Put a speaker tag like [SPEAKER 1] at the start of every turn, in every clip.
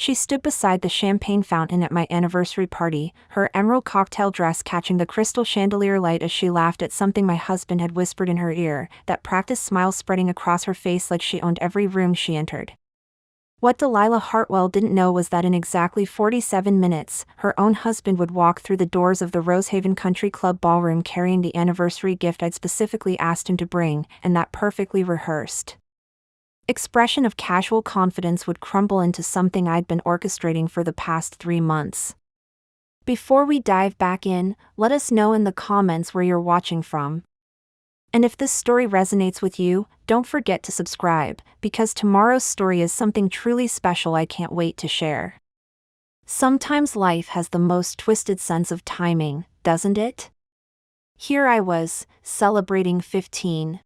[SPEAKER 1] She stood beside the champagne fountain at my anniversary party, her emerald cocktail dress catching the crystal chandelier light as she laughed at something my husband had whispered in her ear, that practiced smile spreading across her face like she owned every room she entered. What Delilah Hartwell didn't know was that in exactly 47 minutes, her own husband would walk through the doors of the Rosehaven Country Club ballroom carrying the anniversary gift I'd specifically asked him to bring, and that perfectly rehearsed expression of casual confidence would crumble into something I'd been orchestrating for the past 3 months. Before we dive back in, let us know in the comments where you're watching from. And if this story resonates with you, don't forget to subscribe, because tomorrow's story is something truly special I can't wait to share. Sometimes life has the most twisted sense of timing, doesn't it? Here I was, celebrating 15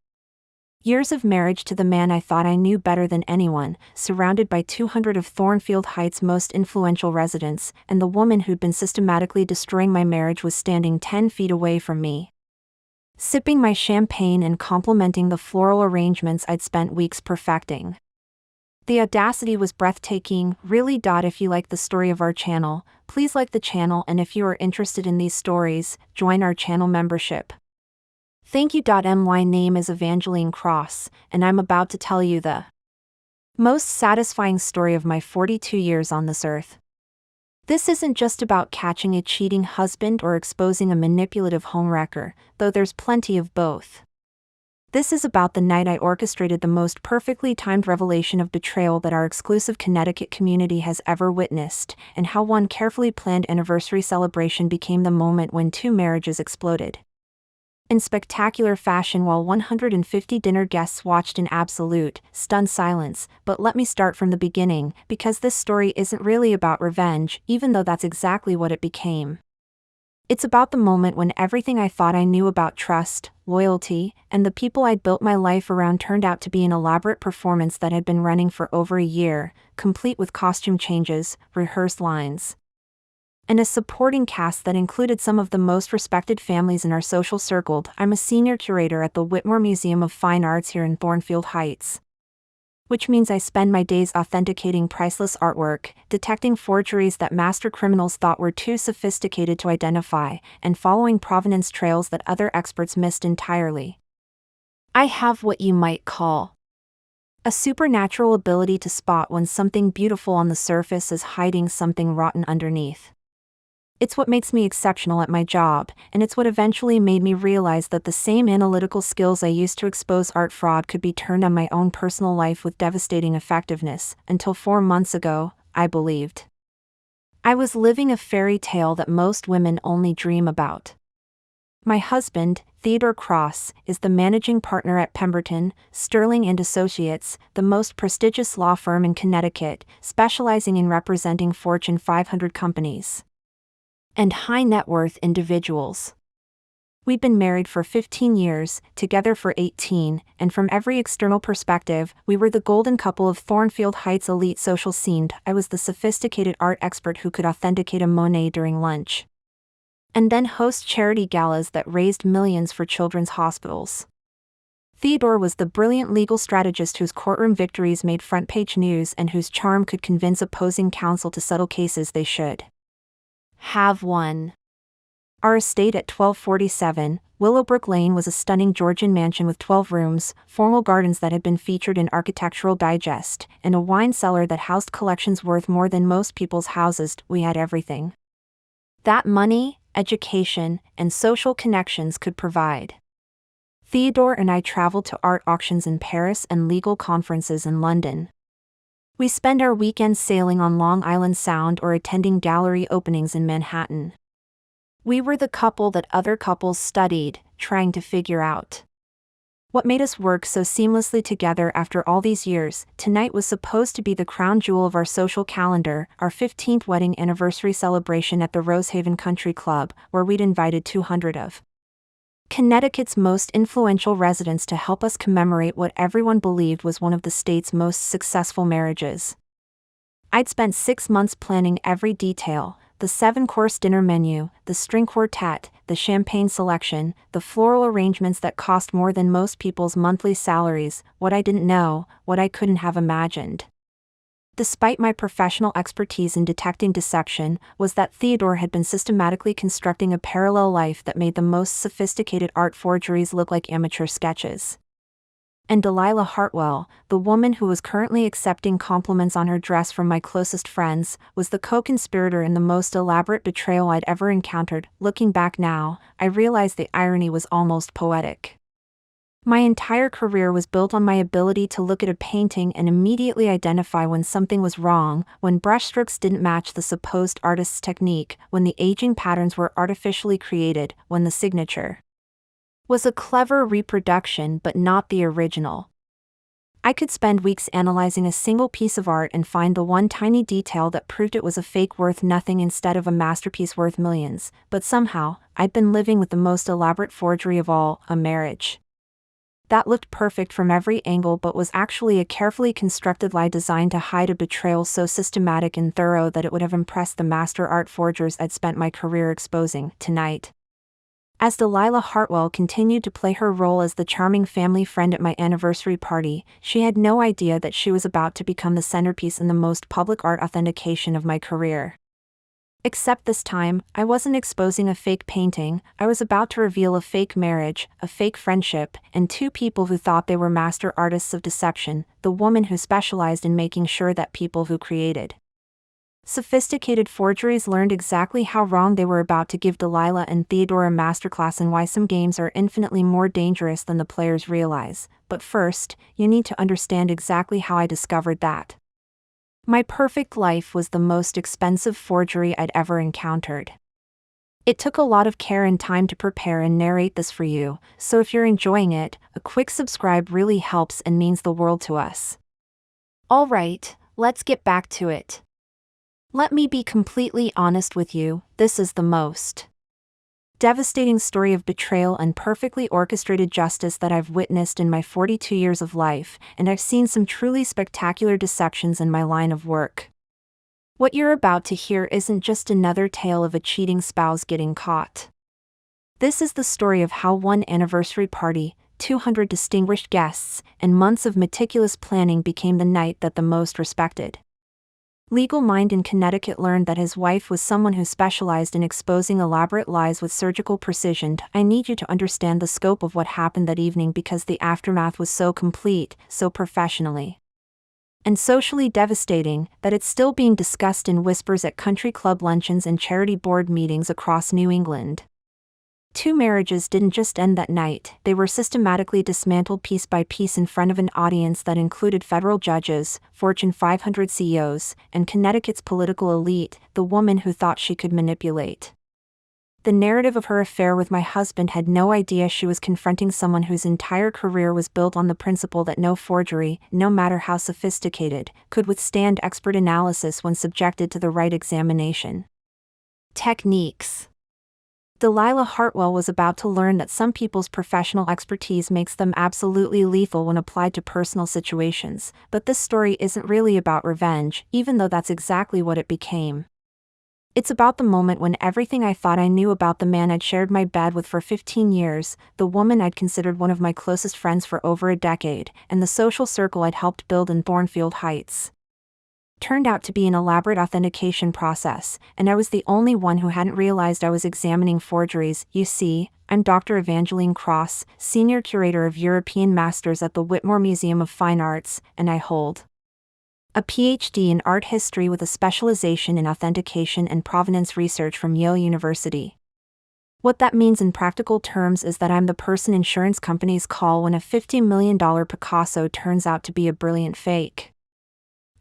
[SPEAKER 1] years of marriage to the man I thought I knew better than anyone, surrounded by 200 of Thornfield Heights' most influential residents, and the woman who'd been systematically destroying my marriage was standing 10 feet away from me, sipping my champagne and complimenting the floral arrangements I'd spent weeks perfecting. The audacity was breathtaking, really. If you like the story of our channel, please like the channel, and if you are interested in these stories, join our channel membership. Thank you. My name is Evangeline Cross, and I'm about to tell you the most satisfying story of my 42 years on this earth. This isn't just about catching a cheating husband or exposing a manipulative homewrecker, though there's plenty of both. This is about the night I orchestrated the most perfectly timed revelation of betrayal that our exclusive Connecticut community has ever witnessed, and how one carefully planned anniversary celebration became the moment when 2 marriages exploded in spectacular fashion while 150 dinner guests watched in absolute, stunned silence. But let me start from the beginning, because this story isn't really about revenge, even though that's exactly what it became. It's about the moment when everything I thought I knew about trust, loyalty, and the people I'd built my life around turned out to be an elaborate performance that had been running for over a year, complete with costume changes, rehearsed lines, and a supporting cast that included some of the most respected families in our social circle. I'm a senior curator at the Whitmore Museum of Fine Arts here in Thornfield Heights, which means I spend my days authenticating priceless artwork, detecting forgeries that master criminals thought were too sophisticated to identify, and following provenance trails that other experts missed entirely. I have what you might call a supernatural ability to spot when something beautiful on the surface is hiding something rotten underneath. It's what makes me exceptional at my job, and it's what eventually made me realize that the same analytical skills I used to expose art fraud could be turned on my own personal life with devastating effectiveness. Until 4 months ago, I believed I was living a fairy tale that most women only dream about. My husband, Theodore Cross, is the managing partner at Pemberton, Sterling & Associates, the most prestigious law firm in Connecticut, specializing in representing Fortune 500 companies and high-net-worth individuals. We'd been married for 15 years, together for 18, and from every external perspective, we were the golden couple of Thornfield Heights' elite social scene. I was the sophisticated art expert who could authenticate a Monet during lunch, and then host charity galas that raised millions for children's hospitals. Theodore was the brilliant legal strategist whose courtroom victories made front-page news and whose charm could convince opposing counsel to settle cases they should have won. Our estate at 1247 Willowbrook Lane was a stunning Georgian mansion with 12 rooms, formal gardens that had been featured in Architectural Digest, and a wine cellar that housed collections worth more than most people's houses. We had everything that money, education, and social connections could provide. Theodore and I traveled to art auctions in Paris and legal conferences in London. We spend our weekends sailing on Long Island Sound or attending gallery openings in Manhattan. We were the couple that other couples studied, trying to figure out what made us work so seamlessly together after all these years. Tonight was supposed to be the crown jewel of our social calendar, our 15th wedding anniversary celebration at the Rosehaven Country Club, where we'd invited 200 of Connecticut's most influential residents to help us commemorate what everyone believed was one of the state's most successful marriages. I'd spent 6 months planning every detail: the 7-course dinner menu, the string quartet, the champagne selection, the floral arrangements that cost more than most people's monthly salaries. What I didn't know, what I couldn't have imagined, despite my professional expertise in detecting dissection, was that Theodore had been systematically constructing a parallel life that made the most sophisticated art forgeries look like amateur sketches. And Delilah Hartwell, the woman who was currently accepting compliments on her dress from my closest friends, was the co-conspirator in the most elaborate betrayal I'd ever encountered. Looking back now, I realized the irony was almost poetic. My entire career was built on my ability to look at a painting and immediately identify when something was wrong, when brushstrokes didn't match the supposed artist's technique, when the aging patterns were artificially created, when the signature was a clever reproduction but not the original. I could spend weeks analyzing a single piece of art and find the one tiny detail that proved it was a fake worth nothing instead of a masterpiece worth millions, but somehow, I'd been living with the most elaborate forgery of all, a marriage that looked perfect from every angle but was actually a carefully constructed lie designed to hide a betrayal so systematic and thorough that it would have impressed the master art forgers I'd spent my career exposing. Tonight, as Delilah Hartwell continued to play her role as the charming family friend at my anniversary party, she had no idea that she was about to become the centerpiece in the most public art authentication of my career. Except this time, I wasn't exposing a fake painting, I was about to reveal a fake marriage, a fake friendship, and two people who thought they were master artists of deception, the woman who specialized in making sure that people who created sophisticated forgeries learned exactly how wrong they were about to give Delilah and Theodore a masterclass in why some games are infinitely more dangerous than the players realize. But first, you need to understand exactly how I discovered that my perfect life was the most expensive forgery I'd ever encountered. It took a lot of care and time to prepare and narrate this for you, so if you're enjoying it, a quick subscribe really helps and means the world to us. Alright, let's get back to it. Let me be completely honest with you, this is the most devastating story of betrayal and perfectly orchestrated justice that I've witnessed in my 42 years of life, and I've seen some truly spectacular deceptions in my line of work. What you're about to hear isn't just another tale of a cheating spouse getting caught. This is the story of how one anniversary party, 200 distinguished guests, and months of meticulous planning became the night that the most respected legal mind in Connecticut learned that his wife was someone who specialized in exposing elaborate lies with surgical precision. I need you to understand the scope of what happened that evening because the aftermath was so complete, so professionally and socially devastating, that it's still being discussed in whispers at country club luncheons and charity board meetings across New England. Two marriages didn't just end that night, they were systematically dismantled piece by piece in front of an audience that included federal judges, Fortune 500 CEOs, and Connecticut's political elite, the woman who thought she could manipulate the narrative of her affair with my husband had no idea she was confronting someone whose entire career was built on the principle that no forgery, no matter how sophisticated, could withstand expert analysis when subjected to the right examination techniques. Delilah Hartwell was about to learn that some people's professional expertise makes them absolutely lethal when applied to personal situations, but this story isn't really about revenge, even though that's exactly what it became. It's about the moment when everything I thought I knew about the man I'd shared my bed with for 15 years, the woman I'd considered one of my closest friends for over a decade, and the social circle I'd helped build in Thornfield Heights turned out to be an elaborate authentication process, and I was the only one who hadn't realized I was examining forgeries. You see, I'm Dr. Evangeline Cross, Senior Curator of European Masters at the Whitmore Museum of Fine Arts, and I hold a PhD in art history with a specialization in authentication and provenance research from Yale University. What that means in practical terms is that I'm the person insurance companies call when a $50 million Picasso turns out to be a brilliant fake.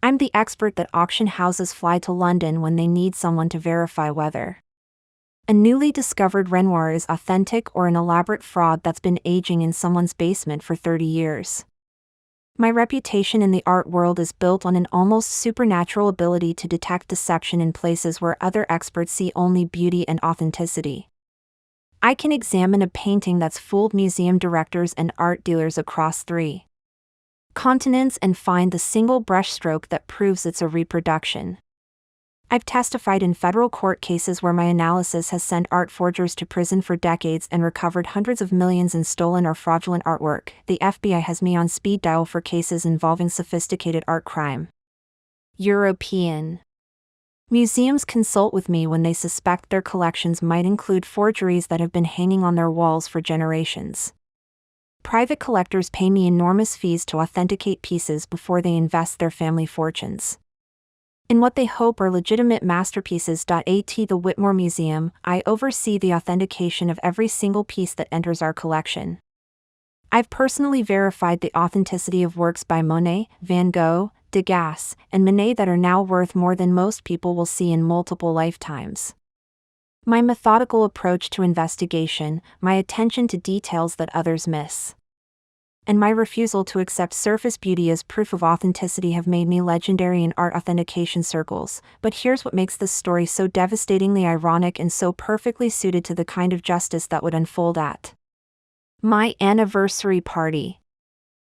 [SPEAKER 1] I'm the expert that auction houses fly to London when they need someone to verify whether a newly discovered Renoir is authentic or an elaborate fraud that's been aging in someone's basement for 30 years. My reputation in the art world is built on an almost supernatural ability to detect deception in places where other experts see only beauty and authenticity. I can examine a painting that's fooled museum directors and art dealers across 3 continents and find the single brushstroke that proves it's a reproduction. I've testified in federal court cases where my analysis has sent art forgers to prison for decades and recovered hundreds of millions in stolen or fraudulent artwork. The FBI has me on speed dial for cases involving sophisticated art crime. European. Museums consult with me when they suspect their collections might include forgeries that have been hanging on their walls for generations. Private collectors pay me enormous fees to authenticate pieces before they invest their family fortunes in what they hope are legitimate masterpieces. At the Whitmore Museum, I oversee the authentication of every single piece that enters our collection. I've personally verified the authenticity of works by Monet, Van Gogh, Degas, and Manet that are now worth more than most people will see in multiple lifetimes. My methodical approach to investigation, my attention to details that others miss, and my refusal to accept surface beauty as proof of authenticity have made me legendary in art authentication circles. But here's what makes this story so devastatingly ironic and so perfectly suited to the kind of justice that would unfold at my anniversary party.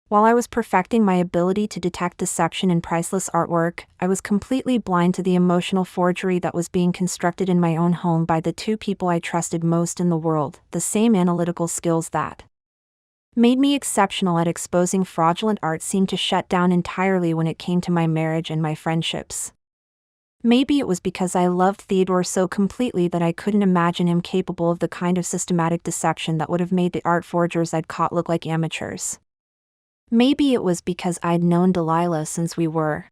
[SPEAKER 1] While I was perfecting my ability to detect deception in priceless artwork, I was completely blind to the emotional forgery that was being constructed in my own home by the two people I trusted most in the world. The same analytical skills that made me exceptional at exposing fraudulent art seemed to shut down entirely when it came to my marriage and my friendships. Maybe it was because I loved Theodore so completely that I couldn't imagine him capable of the kind of systematic deception that would have made the art forgers I'd caught look like amateurs. Maybe it was because I'd known Delilah since we were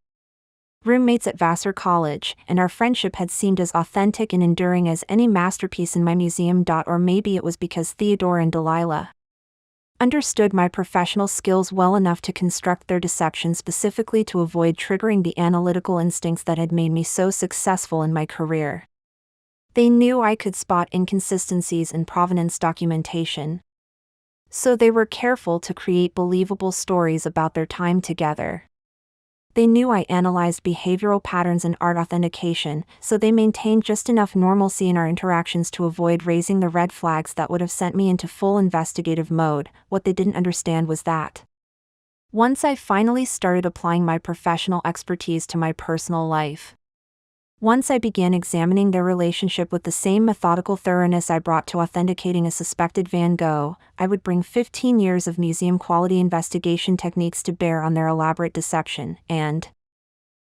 [SPEAKER 1] roommates at Vassar College, and our friendship had seemed as authentic and enduring as any masterpiece in my museum. Or maybe it was because Theodore and Delilah understood my professional skills well enough to construct their deception specifically to avoid triggering the analytical instincts that had made me so successful in my career. They knew I could spot inconsistencies in provenance documentation, so they were careful to create believable stories about their time together. They knew I analyzed behavioral patterns in art authentication, so they maintained just enough normalcy in our interactions to avoid raising the red flags that would have sent me into full investigative mode. What they didn't understand was that once I finally started applying my professional expertise to my personal life, once I began examining their relationship with the same methodical thoroughness I brought to authenticating a suspected Van Gogh, I would bring 15 years of museum-quality investigation techniques to bear on their elaborate deception, and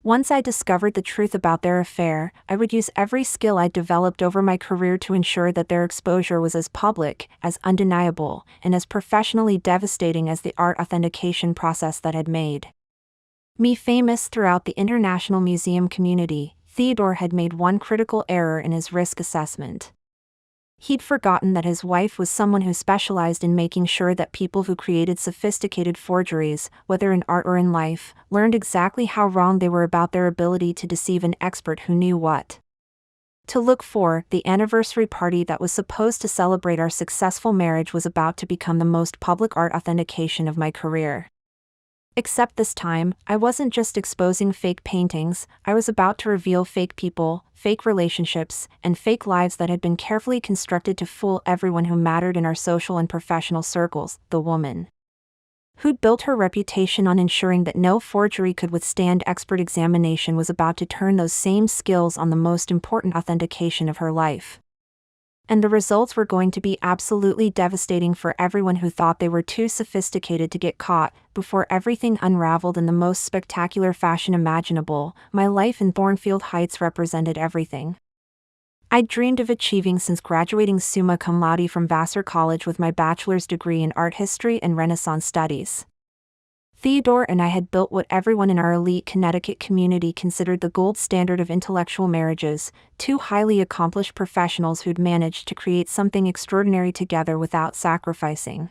[SPEAKER 1] once I discovered the truth about their affair, I would use every skill I'd developed over my career to ensure that their exposure was as public, as undeniable, and as professionally devastating as the art authentication process that had made me famous throughout the international museum community. Theodore had made one critical error in his risk assessment. He'd forgotten that his wife was someone who specialized in making sure that people who created sophisticated forgeries, whether in art or in life, learned exactly how wrong they were about their ability to deceive an expert who knew what to look for. The anniversary party that was supposed to celebrate our successful marriage was about to become the most public art authentication of my career. Except this time, I wasn't just exposing fake paintings, I was about to reveal fake people, fake relationships, and fake lives that had been carefully constructed to fool everyone who mattered in our social and professional circles. The woman who'd built her reputation on ensuring that no forgery could withstand expert examination was about to turn those same skills on the most important authentication of her life. And the results were going to be absolutely devastating for everyone who thought they were too sophisticated to get caught. Before everything unraveled in the most spectacular fashion imaginable, my life in Thornfield Heights represented everything I'd dreamed of achieving since graduating summa cum laude from Vassar College with my bachelor's degree in art history and Renaissance studies. Theodore and I had built what everyone in our elite Connecticut community considered the gold standard of intellectual marriages, two highly accomplished professionals who'd managed to create something extraordinary together without sacrificing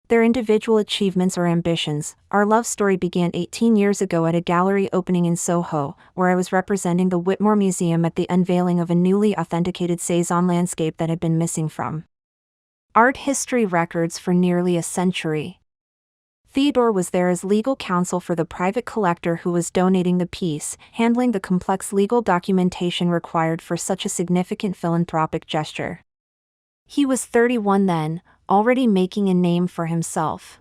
[SPEAKER 1] their individual achievements or ambitions. Our love story began 18 years ago at a gallery opening in Soho, where I was representing the Whitmore Museum at the unveiling of a newly authenticated Cézanne landscape that had been missing from art history records for nearly a century. Theodore was there as legal counsel for the private collector who was donating the piece, handling the complex legal documentation required for such a significant philanthropic gesture. He was 31 then, already making a name for himself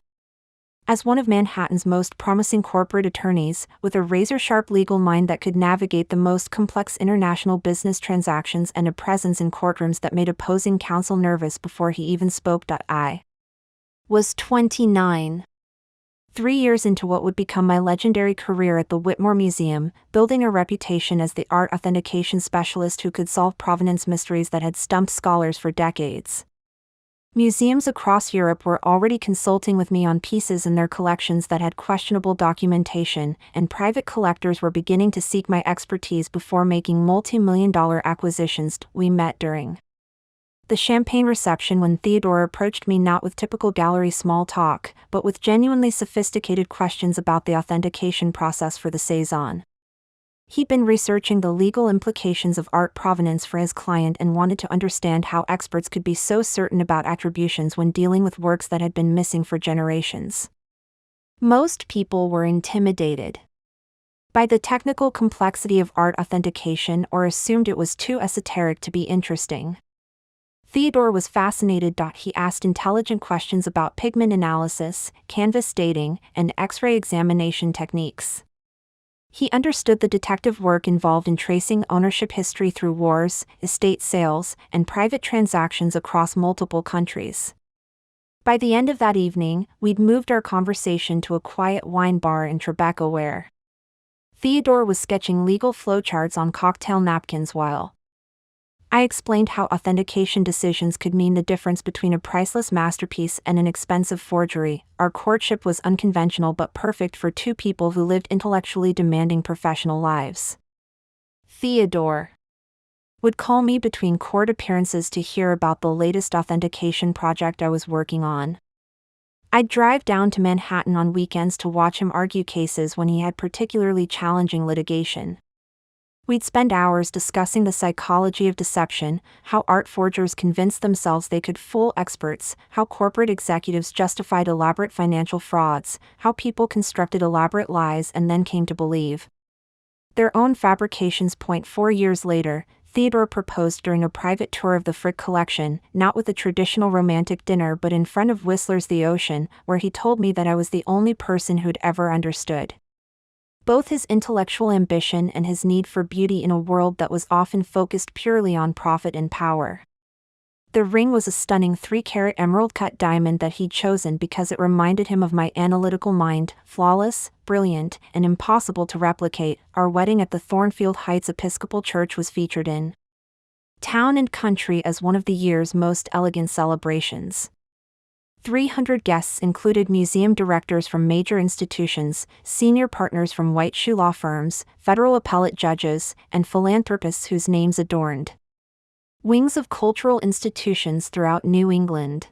[SPEAKER 1] as one of Manhattan's most promising corporate attorneys, with a razor-sharp legal mind that could navigate the most complex international business transactions and a presence in courtrooms that made opposing counsel nervous before he even spoke. I was 29. 3 years into what would become my legendary career at the Whitmore Museum, building a reputation as the art authentication specialist who could solve provenance mysteries that had stumped scholars for decades. Museums across Europe were already consulting with me on pieces in their collections that had questionable documentation, and private collectors were beginning to seek my expertise before making multi-million-dollar acquisitions. We met during the champagne reception when Theodore approached me not with typical gallery small talk, but with genuinely sophisticated questions about the authentication process for the Saison. He'd been researching the legal implications of art provenance for his client and wanted to understand how experts could be so certain about attributions when dealing with works that had been missing for generations. Most people were intimidated by the technical complexity of art authentication or assumed it was too esoteric to be interesting. Theodore was fascinated. He asked intelligent questions about pigment analysis, canvas dating, and X-ray examination techniques. He understood the detective work involved in tracing ownership history through wars, estate sales, and private transactions across multiple countries. By the end of that evening, we'd moved our conversation to a quiet wine bar in Tribeca where Theodore was sketching legal flowcharts on cocktail napkins while I explained how authentication decisions could mean the difference between a priceless masterpiece and an expensive forgery. Our courtship was unconventional but perfect for two people who lived intellectually demanding professional lives. Theodore would call me between court appearances to hear about the latest authentication project I was working on. I'd drive down to Manhattan on weekends to watch him argue cases when he had particularly challenging litigation. We'd spend hours discussing the psychology of deception, how art forgers convinced themselves they could fool experts, how corporate executives justified elaborate financial frauds, how people constructed elaborate lies and then came to believe their own fabrications. 4 years later, Theodore proposed during a private tour of the Frick collection, not with a traditional romantic dinner but in front of Whistler's The Ocean, where he told me that I was the only person who'd ever understood both his intellectual ambition and his need for beauty in a world that was often focused purely on profit and power. The ring was a stunning 3-carat emerald-cut diamond that he'd chosen because it reminded him of my analytical mind, flawless, brilliant, and impossible to replicate. Our wedding at the Thornfield Heights Episcopal Church was featured in Town and Country as one of the year's most elegant celebrations. 300 guests included museum directors from major institutions, senior partners from white shoe law firms, federal appellate judges, and philanthropists whose names adorned wings of cultural institutions throughout New England.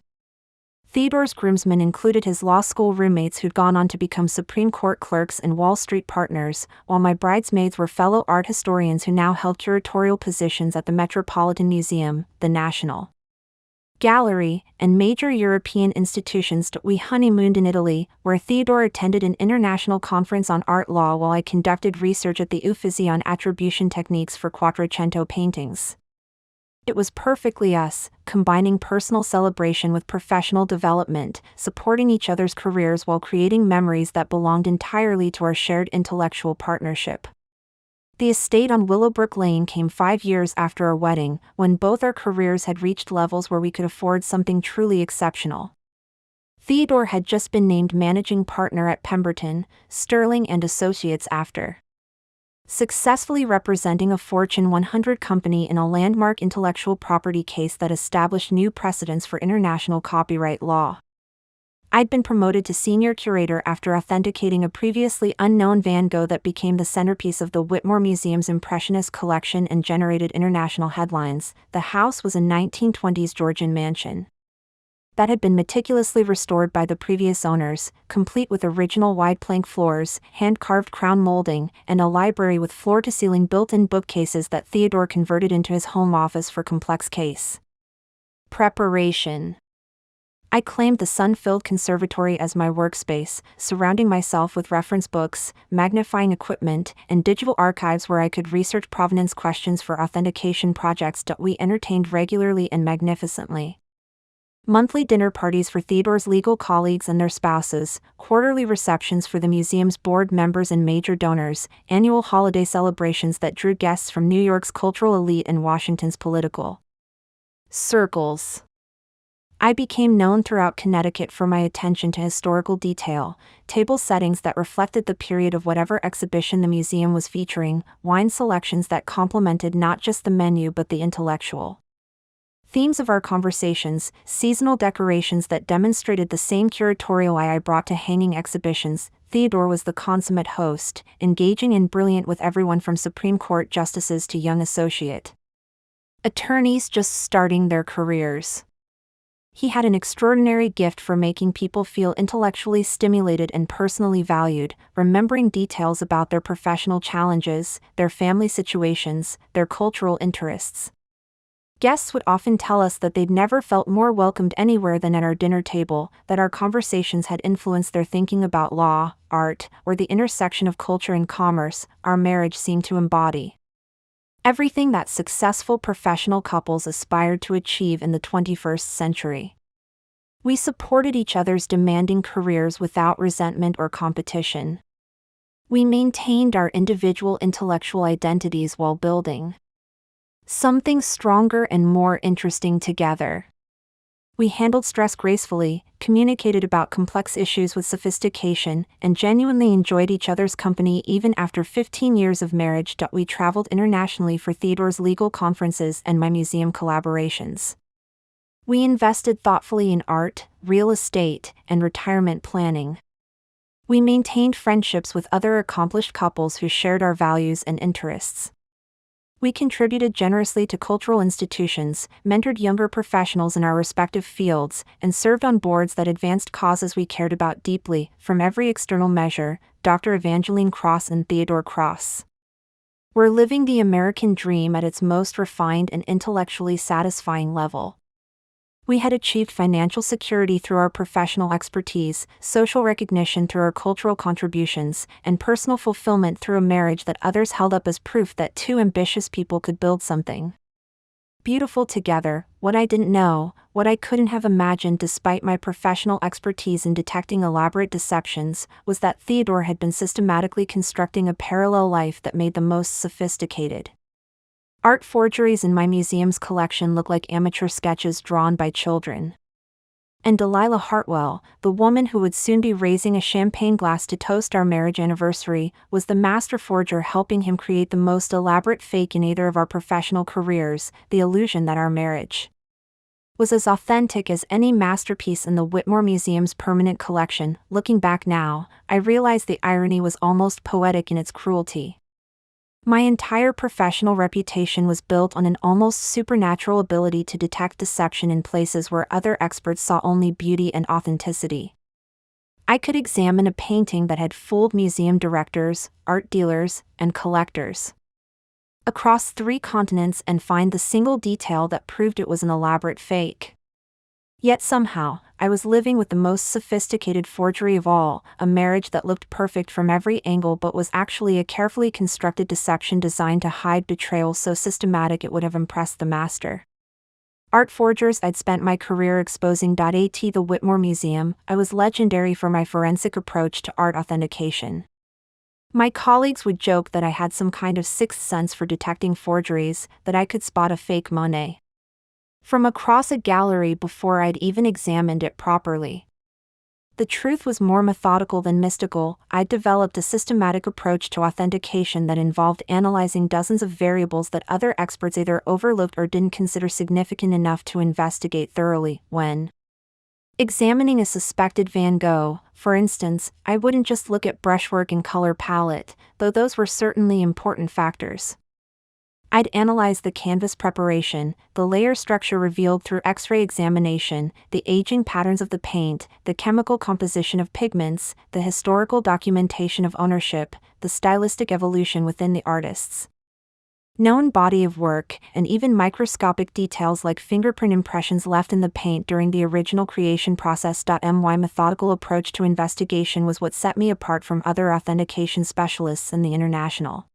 [SPEAKER 1] Theodore's groomsmen included his law school roommates who'd gone on to become Supreme Court clerks and Wall Street partners, while my bridesmaids were fellow art historians who now held curatorial positions at the Metropolitan Museum, the National Gallery, and major European institutions. We honeymooned in Italy, where Theodore attended an international conference on art law while I conducted research at the Uffizi on attribution techniques for Quattrocento paintings. It was perfectly us, combining personal celebration with professional development, supporting each other's careers while creating memories that belonged entirely to our shared intellectual partnership. The estate on Willowbrook Lane came 5 years after our wedding, when both our careers had reached levels where we could afford something truly exceptional. Theodore had just been named managing partner at Pemberton, Sterling and Associates after successfully representing a Fortune 100 company in a landmark intellectual property case that established new precedents for international copyright law. I'd been promoted to senior curator after authenticating a previously unknown Van Gogh that became the centerpiece of the Whitmore Museum's Impressionist collection and generated international headlines. The house was a 1920s Georgian mansion that had been meticulously restored by the previous owners, complete with original wide plank floors, hand-carved crown molding, and a library with floor-to-ceiling built-in bookcases that Theodore converted into his home office for complex case preparation. I claimed the sun-filled conservatory as my workspace, surrounding myself with reference books, magnifying equipment, and digital archives where I could research provenance questions for authentication projects. We entertained regularly and magnificently. Monthly dinner parties for Theodore's legal colleagues and their spouses, quarterly receptions for the museum's board members and major donors, annual holiday celebrations that drew guests from New York's cultural elite and Washington's political circles. I became known throughout Connecticut for my attention to historical detail, table settings that reflected the period of whatever exhibition the museum was featuring, wine selections that complemented not just the menu but the intellectual themes of our conversations, seasonal decorations that demonstrated the same curatorial eye I brought to hanging exhibitions. Theodore was the consummate host, engaging and brilliant with everyone from Supreme Court justices to young associate attorneys just starting their careers. He had an extraordinary gift for making people feel intellectually stimulated and personally valued, remembering details about their professional challenges, their family situations, their cultural interests. Guests would often tell us that they'd never felt more welcomed anywhere than at our dinner table, that our conversations had influenced their thinking about law, art, or the intersection of culture and commerce. Our marriage seemed to embody everything that successful professional couples aspired to achieve in the 21st century. We supported each other's demanding careers without resentment or competition. We maintained our individual intellectual identities while building something stronger and more interesting together. We handled stress gracefully, communicated about complex issues with sophistication, and genuinely enjoyed each other's company even after 15 years of marriage. We traveled internationally for Theodore's legal conferences and my museum collaborations. We invested thoughtfully in art, real estate, and retirement planning. We maintained friendships with other accomplished couples who shared our values and interests. We contributed generously to cultural institutions, mentored younger professionals in our respective fields, and served on boards that advanced causes we cared about deeply. From every external measure, Dr. Evangeline Cross and Theodore Cross were living the American dream at its most refined and intellectually satisfying level. We had achieved financial security through our professional expertise, social recognition through our cultural contributions, and personal fulfillment through a marriage that others held up as proof that two ambitious people could build something beautiful together. What I didn't know, what I couldn't have imagined despite my professional expertise in detecting elaborate deceptions, was that Theodore had been systematically constructing a parallel life that made the most sophisticated art forgeries in my museum's collection look like amateur sketches drawn by children. And Delilah Hartwell, the woman who would soon be raising a champagne glass to toast our marriage anniversary, was the master forger helping him create the most elaborate fake in either of our professional careers, the illusion that our marriage was as authentic as any masterpiece in the Whitmore Museum's permanent collection. Looking back now, I realize the irony was almost poetic in its cruelty. My entire professional reputation was built on an almost supernatural ability to detect deception in places where other experts saw only beauty and authenticity. I could examine a painting that had fooled museum directors, art dealers, and collectors across 3 continents and find the single detail that proved it was an elaborate fake. Yet somehow, I was living with the most sophisticated forgery of all, a marriage that looked perfect from every angle but was actually a carefully constructed deception designed to hide betrayal so systematic it would have impressed the master art forgers I'd spent my career exposing. At the Whitmore Museum, I was legendary for my forensic approach to art authentication. My colleagues would joke that I had some kind of sixth sense for detecting forgeries, that I could spot a fake Monet from across a gallery before I'd even examined it properly. The truth was more methodical than mystical. I'd developed a systematic approach to authentication that involved analyzing dozens of variables that other experts either overlooked or didn't consider significant enough to investigate thoroughly. When examining a suspected Van Gogh, for instance, I wouldn't just look at brushwork and color palette, though those were certainly important factors. I'd analyze the canvas preparation, the layer structure revealed through X-ray examination, the aging patterns of the paint, the chemical composition of pigments, the historical documentation of ownership, the stylistic evolution within the artist's known body of work, and even microscopic details like fingerprint impressions left in the paint during the original creation process. My methodical approach to investigation was what set me apart from other authentication specialists in the international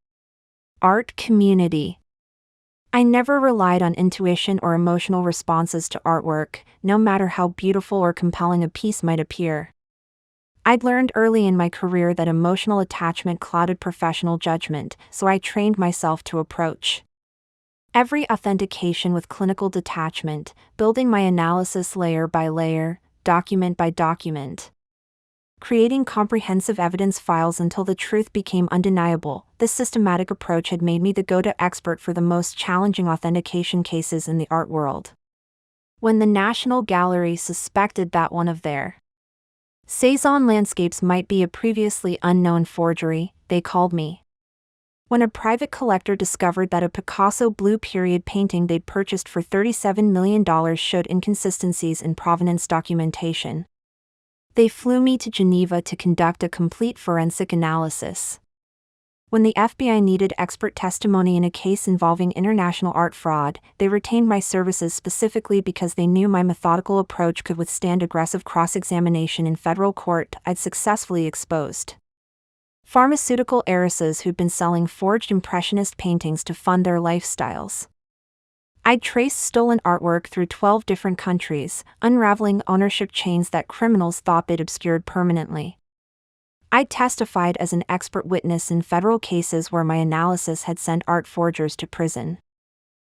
[SPEAKER 1] art community. I never relied on intuition or emotional responses to artwork, no matter how beautiful or compelling a piece might appear. I'd learned early in my career that emotional attachment clouded professional judgment, so I trained myself to approach Every authentication with clinical detachment, building my analysis layer by layer, document by document. Creating comprehensive evidence files until the truth became undeniable. This systematic approach had made me the go-to expert for the most challenging authentication cases in the art world. When the National Gallery suspected that one of their Cezanne landscapes might be a previously unknown forgery, they called me. When a private collector discovered that a Picasso Blue Period painting they'd purchased for $37 million showed inconsistencies in provenance documentation, they flew me to Geneva to conduct a complete forensic analysis. When the FBI needed expert testimony in a case involving international art fraud, they retained my services specifically because they knew my methodical approach could withstand aggressive cross-examination in federal court. I'd successfully exposed pharmaceutical heiresses who'd been selling forged impressionist paintings to fund their lifestyles. I'd traced stolen artwork through 12 different countries, unraveling ownership chains that criminals thought they'd obscured permanently. I testified as an expert witness in federal cases where my analysis had sent art forgers to prison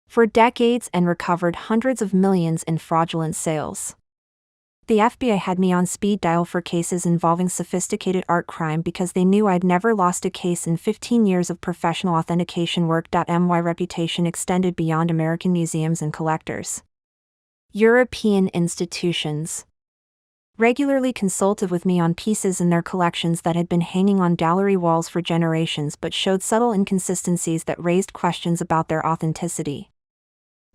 [SPEAKER 1] for decades and recovered hundreds of millions in fraudulent sales. The FBI had me on speed dial for cases involving sophisticated art crime because they knew I'd never lost a case in 15 years of professional authentication work. My reputation extended beyond American museums and collectors. European institutions regularly consulted with me on pieces in their collections that had been hanging on gallery walls for generations but showed subtle inconsistencies that raised questions about their authenticity.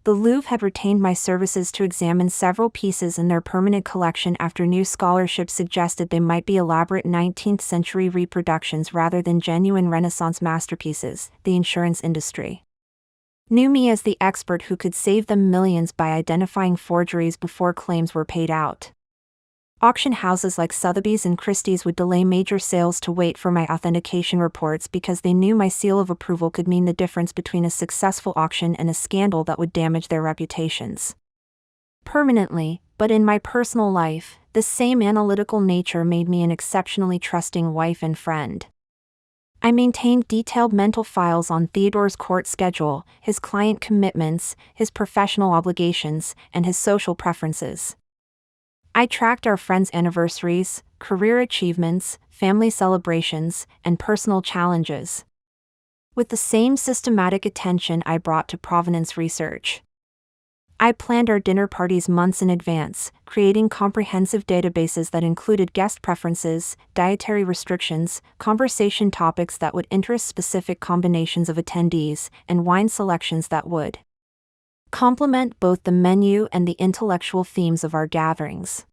[SPEAKER 1] The Louvre had retained my services to examine several pieces in their permanent collection after new scholarship suggested they might be elaborate 19th-century reproductions rather than genuine Renaissance masterpieces. The insurance industry knew me as the expert who could save them millions by identifying forgeries before claims were paid out. Auction houses like Sotheby's and Christie's would delay major sales to wait for my authentication reports because they knew my seal of approval could mean the difference between a successful auction and a scandal that would damage their reputations permanently. But in my personal life, this same analytical nature made me an exceptionally trusting wife and friend. I maintained detailed mental files on Theodore's court schedule, his client commitments, his professional obligations, and his social preferences. I tracked our friends' anniversaries, career achievements, family celebrations, and personal challenges with the same systematic attention I brought to provenance research. I planned our dinner parties months in advance, creating comprehensive databases that included guest preferences, dietary restrictions, conversation topics that would interest specific combinations of attendees, and wine selections that would complement both the menu and the intellectual themes of our gatherings.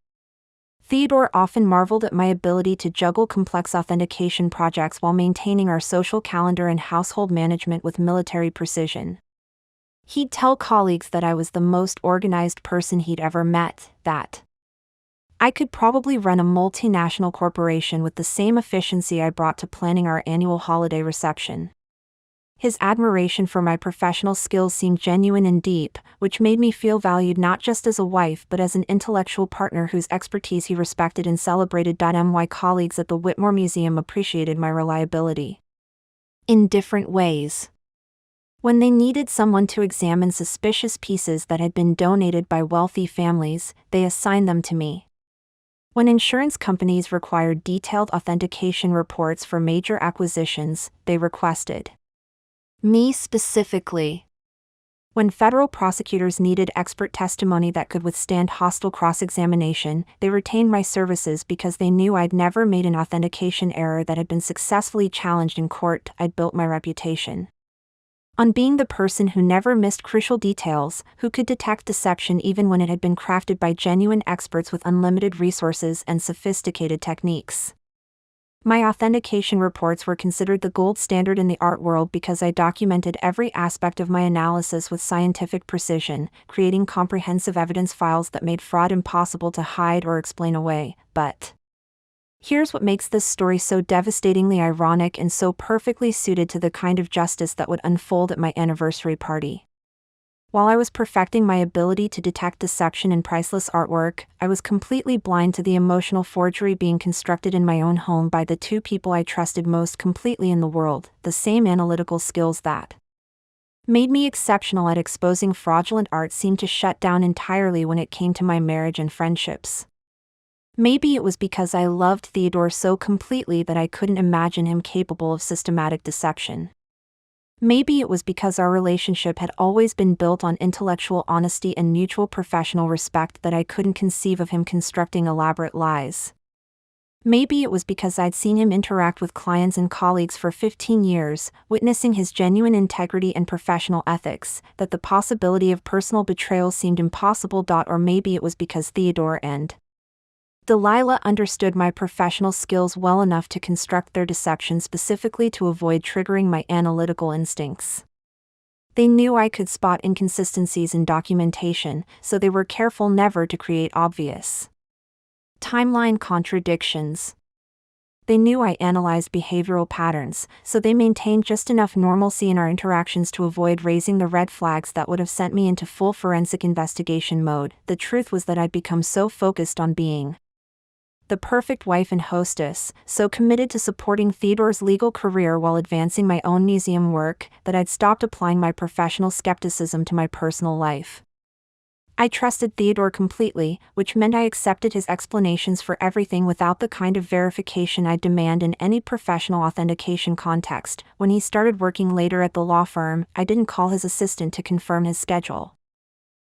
[SPEAKER 1] Theodore often marveled at my ability to juggle complex authentication projects while maintaining our social calendar and household management with military precision. He'd tell colleagues that I was the most organized person he'd ever met, that I could probably run a multinational corporation with the same efficiency I brought to planning our annual holiday reception. His admiration for my professional skills seemed genuine and deep, which made me feel valued not just as a wife but as an intellectual partner whose expertise he respected and celebrated. My colleagues at the Whitmore Museum appreciated my reliability in different ways. When they needed someone to examine suspicious pieces that had been donated by wealthy families, they assigned them to me. When insurance companies required detailed authentication reports for major acquisitions, they requested me specifically. When federal prosecutors needed expert testimony that could withstand hostile cross-examination, they retained my services because they knew I'd never made an authentication error that had been successfully challenged in court. I'd built my reputation on being the person who never missed crucial details, who could detect deception even when it had been crafted by genuine experts with unlimited resources and sophisticated techniques. My authentication reports were considered the gold standard in the art world because I documented every aspect of my analysis with scientific precision, creating comprehensive evidence files that made fraud impossible to hide or explain away. But here's what makes this story so devastatingly ironic and so perfectly suited to the kind of justice that would unfold at my anniversary party. While I was perfecting my ability to detect deception in priceless artwork, I was completely blind to the emotional forgery being constructed in my own home by the two people I trusted most completely in the world, the same analytical skills that Made me exceptional at exposing fraudulent art seemed to shut down entirely when it came to my marriage and friendships. Maybe it was because I loved Theodore so completely that I couldn't imagine him capable of systematic deception. Maybe it was because our relationship had always been built on intellectual honesty and mutual professional respect that I couldn't conceive of him constructing elaborate lies. Maybe it was because I'd seen him interact with clients and colleagues for 15 years, witnessing his genuine integrity and professional ethics, that the possibility of personal betrayal seemed impossible. Or maybe it was because Theodore and Delilah understood my professional skills well enough to construct their deception specifically to avoid triggering my analytical instincts. They knew I could spot inconsistencies in documentation, so they were careful never to create obvious timeline contradictions. They knew I analyzed behavioral patterns, so they maintained just enough normalcy in our interactions to avoid raising the red flags that would have sent me into full forensic investigation mode. The truth was that I'd become so focused on being the perfect wife and hostess, so committed to supporting Theodore's legal career while advancing my own museum work, that I'd stopped applying my professional skepticism to my personal life. I trusted Theodore completely, which meant I accepted his explanations for everything without the kind of verification I'd demand in any professional authentication context. When he started working later at the law firm, I didn't call his assistant to confirm his schedule.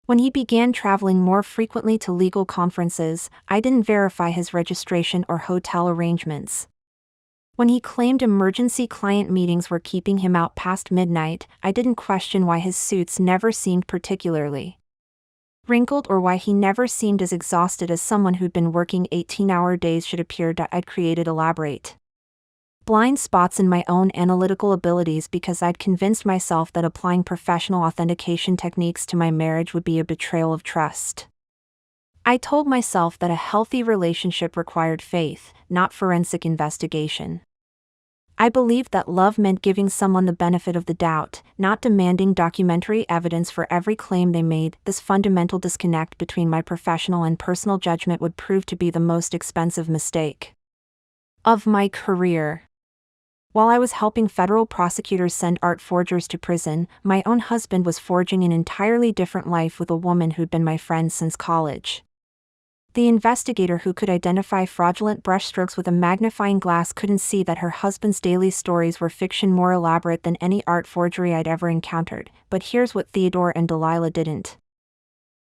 [SPEAKER 1] When he began traveling more frequently to legal conferences, I didn't verify his registration or hotel arrangements. When he claimed emergency client meetings were keeping him out past midnight, I didn't question why his suits never seemed particularly wrinkled or why he never seemed as exhausted as someone who'd been working 18-hour days should appear. I'd created elaborate blind spots in my own analytical abilities because I'd convinced myself that applying professional authentication techniques to my marriage would be a betrayal of trust. I told myself that a healthy relationship required faith, not forensic investigation. I believed that love meant giving someone the benefit of the doubt, not demanding documentary evidence for every claim they made. This fundamental disconnect between my professional and personal judgment would prove to be the most expensive mistake of my career. While I was helping federal prosecutors send art forgers to prison, my own husband was forging an entirely different life with a woman who'd been my friend since college. The investigator who could identify fraudulent brushstrokes with a magnifying glass couldn't see that her husband's daily stories were fiction more elaborate than any art forgery I'd ever encountered. But here's what Theodore and Delilah didn't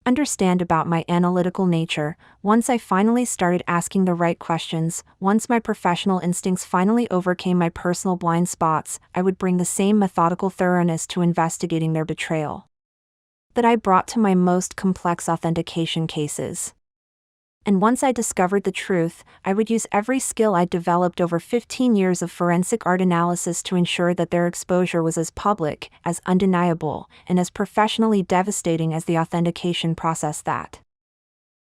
[SPEAKER 1] understand about my analytical nature. Once I finally started asking the right questions, once my professional instincts finally overcame my personal blind spots, I would bring the same methodical thoroughness to investigating their betrayal that I brought to my most complex authentication cases. And once I discovered the truth, I would use every skill I'd developed over 15 years of forensic art analysis to ensure that their exposure was as public, as undeniable, and as professionally devastating as the authentication process that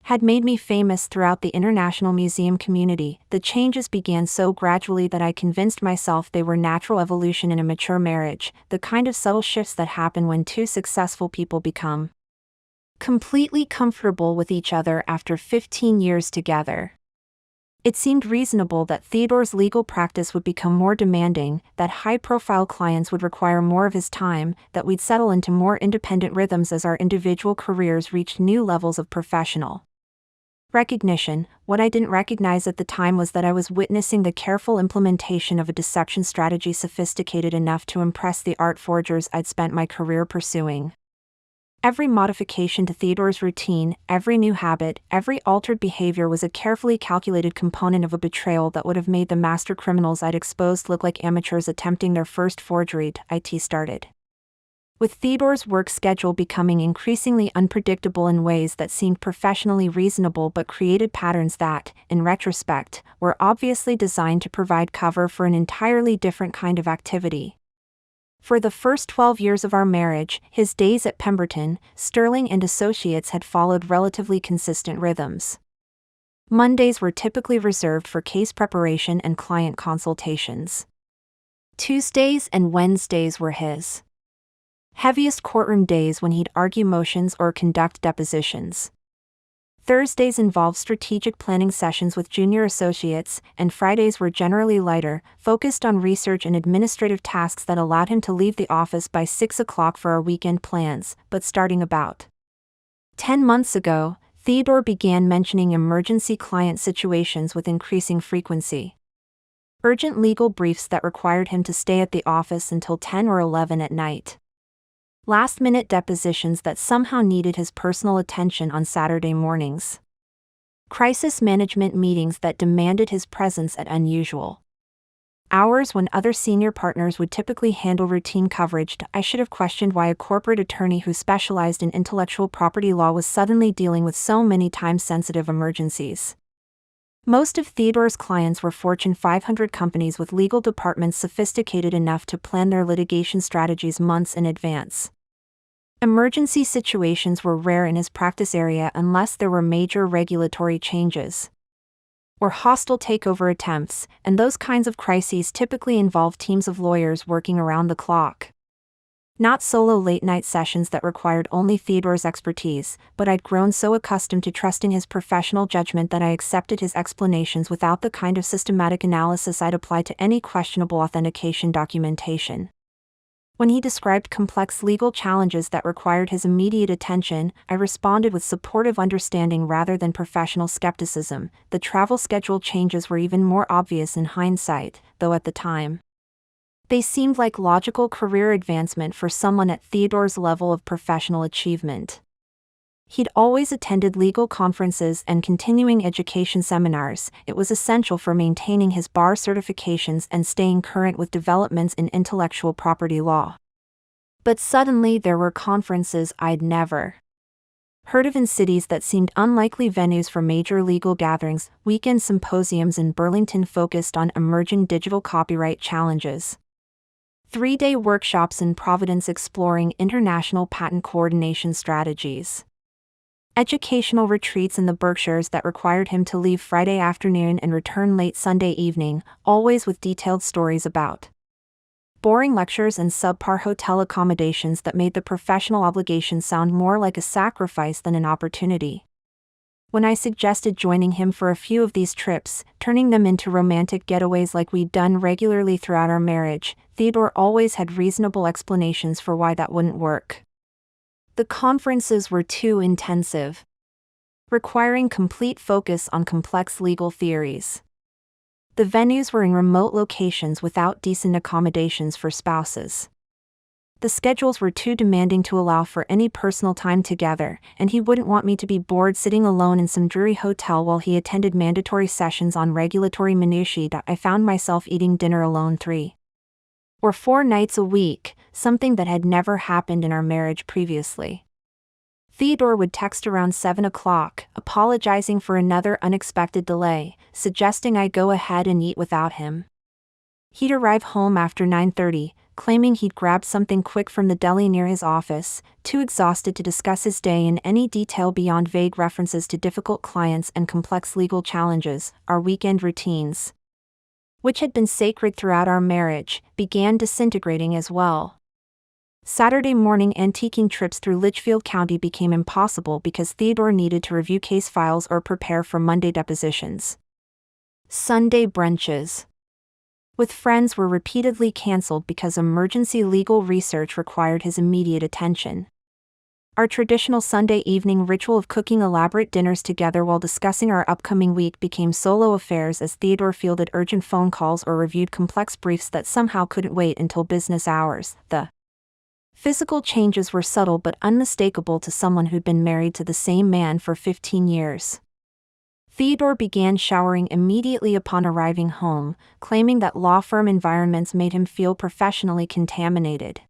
[SPEAKER 1] had made me famous throughout the international museum community. The changes began so gradually that I convinced myself they were natural evolution in a mature marriage, the kind of subtle shifts that happen when two successful people become completely comfortable with each other after 15 years together. It seemed reasonable that Theodore's legal practice would become more demanding, that high-profile clients would require more of his time, that we'd settle into more independent rhythms as our individual careers reached new levels of professional recognition. What I didn't recognize at the time was that I was witnessing the careful implementation of a deception strategy sophisticated enough to impress the art forgers I'd spent my career pursuing. Every modification to Theodore's routine, every new habit, every altered behavior was a carefully calculated component of a betrayal that would have made the master criminals I'd exposed look like amateurs attempting their first forgery. It started with Theodore's work schedule becoming increasingly unpredictable in ways that seemed professionally reasonable but created patterns that, in retrospect, were obviously designed to provide cover for an entirely different kind of activity. For the first 12 years of our marriage, his days at Pemberton, Sterling and Associates had followed relatively consistent rhythms. Mondays were typically reserved for case preparation and client consultations. Tuesdays and Wednesdays were his heaviest courtroom days when he'd argue motions or conduct depositions. Thursdays involved strategic planning sessions with junior associates, and Fridays were generally lighter, focused on research and administrative tasks that allowed him to leave the office by 6 o'clock for our weekend plans, but starting about 10 months ago, Theodore began mentioning emergency client situations with increasing frequency. Urgent legal briefs that required him to stay at the office until 10 or 11 at night. Last-minute depositions that somehow needed his personal attention on Saturday mornings. Crisis management meetings that demanded his presence at unusual hours when other senior partners would typically handle routine coverage. I should have questioned why a corporate attorney who specialized in intellectual property law was suddenly dealing with so many time-sensitive emergencies. Most of Theodore's clients were Fortune 500 companies with legal departments sophisticated enough to plan their litigation strategies months in advance. Emergency situations were rare in his practice area unless there were major regulatory changes or hostile takeover attempts, and those kinds of crises typically involve teams of lawyers working around the clock. Not solo late-night sessions that required only Theodore's expertise, but I'd grown so accustomed to trusting his professional judgment that I accepted his explanations without the kind of systematic analysis I'd apply to any questionable authentication documentation. When he described complex legal challenges that required his immediate attention, I responded with supportive understanding rather than professional skepticism. The travel schedule changes were even more obvious in hindsight, though at the time they seemed like logical career advancement for someone at Theodore's level of professional achievement. He'd always attended legal conferences and continuing education seminars. It was essential for maintaining his bar certifications and staying current with developments in intellectual property law. But suddenly there were conferences I'd never heard of in cities that seemed unlikely venues for major legal gatherings, weekend symposiums in Burlington focused on emerging digital copyright challenges. 3-day workshops in Providence exploring international patent coordination strategies. Educational retreats in the Berkshires that required him to leave Friday afternoon and return late Sunday evening, always with detailed stories about boring lectures and subpar hotel accommodations that made the professional obligation sound more like a sacrifice than an opportunity. When I suggested joining him for a few of these trips, turning them into romantic getaways like we'd done regularly throughout our marriage, Theodore always had reasonable explanations for why that wouldn't work. The conferences were too intensive, requiring complete focus on complex legal theories. The venues were in remote locations without decent accommodations for spouses. The schedules were too demanding to allow for any personal time together, and he wouldn't want me to be bored sitting alone in some dreary hotel while he attended mandatory sessions on regulatory minutiae. I found myself eating dinner alone 3 or 4 nights a week, something that had never happened in our marriage previously. Theodore would text around 7 o'clock, apologizing for another unexpected delay, suggesting I go ahead and eat without him. He'd arrive home after 9:30, claiming he'd grabbed something quick from the deli near his office, too exhausted to discuss his day in any detail beyond vague references to difficult clients and complex legal challenges. Our weekend routines, which had been sacred throughout our marriage, began disintegrating as well. Saturday morning antiquing trips through Litchfield County became impossible because Theodore needed to review case files or prepare for Monday depositions. Sunday brunches with friends were repeatedly canceled because emergency legal research required his immediate attention. Our traditional Sunday evening ritual of cooking elaborate dinners together while discussing our upcoming week became solo affairs as Theodore fielded urgent phone calls or reviewed complex briefs that somehow couldn't wait until business hours. The physical changes were subtle but unmistakable to someone who'd been married to the same man for 15 years. Theodore began showering immediately upon arriving home, claiming that law firm environments made him feel professionally contaminated,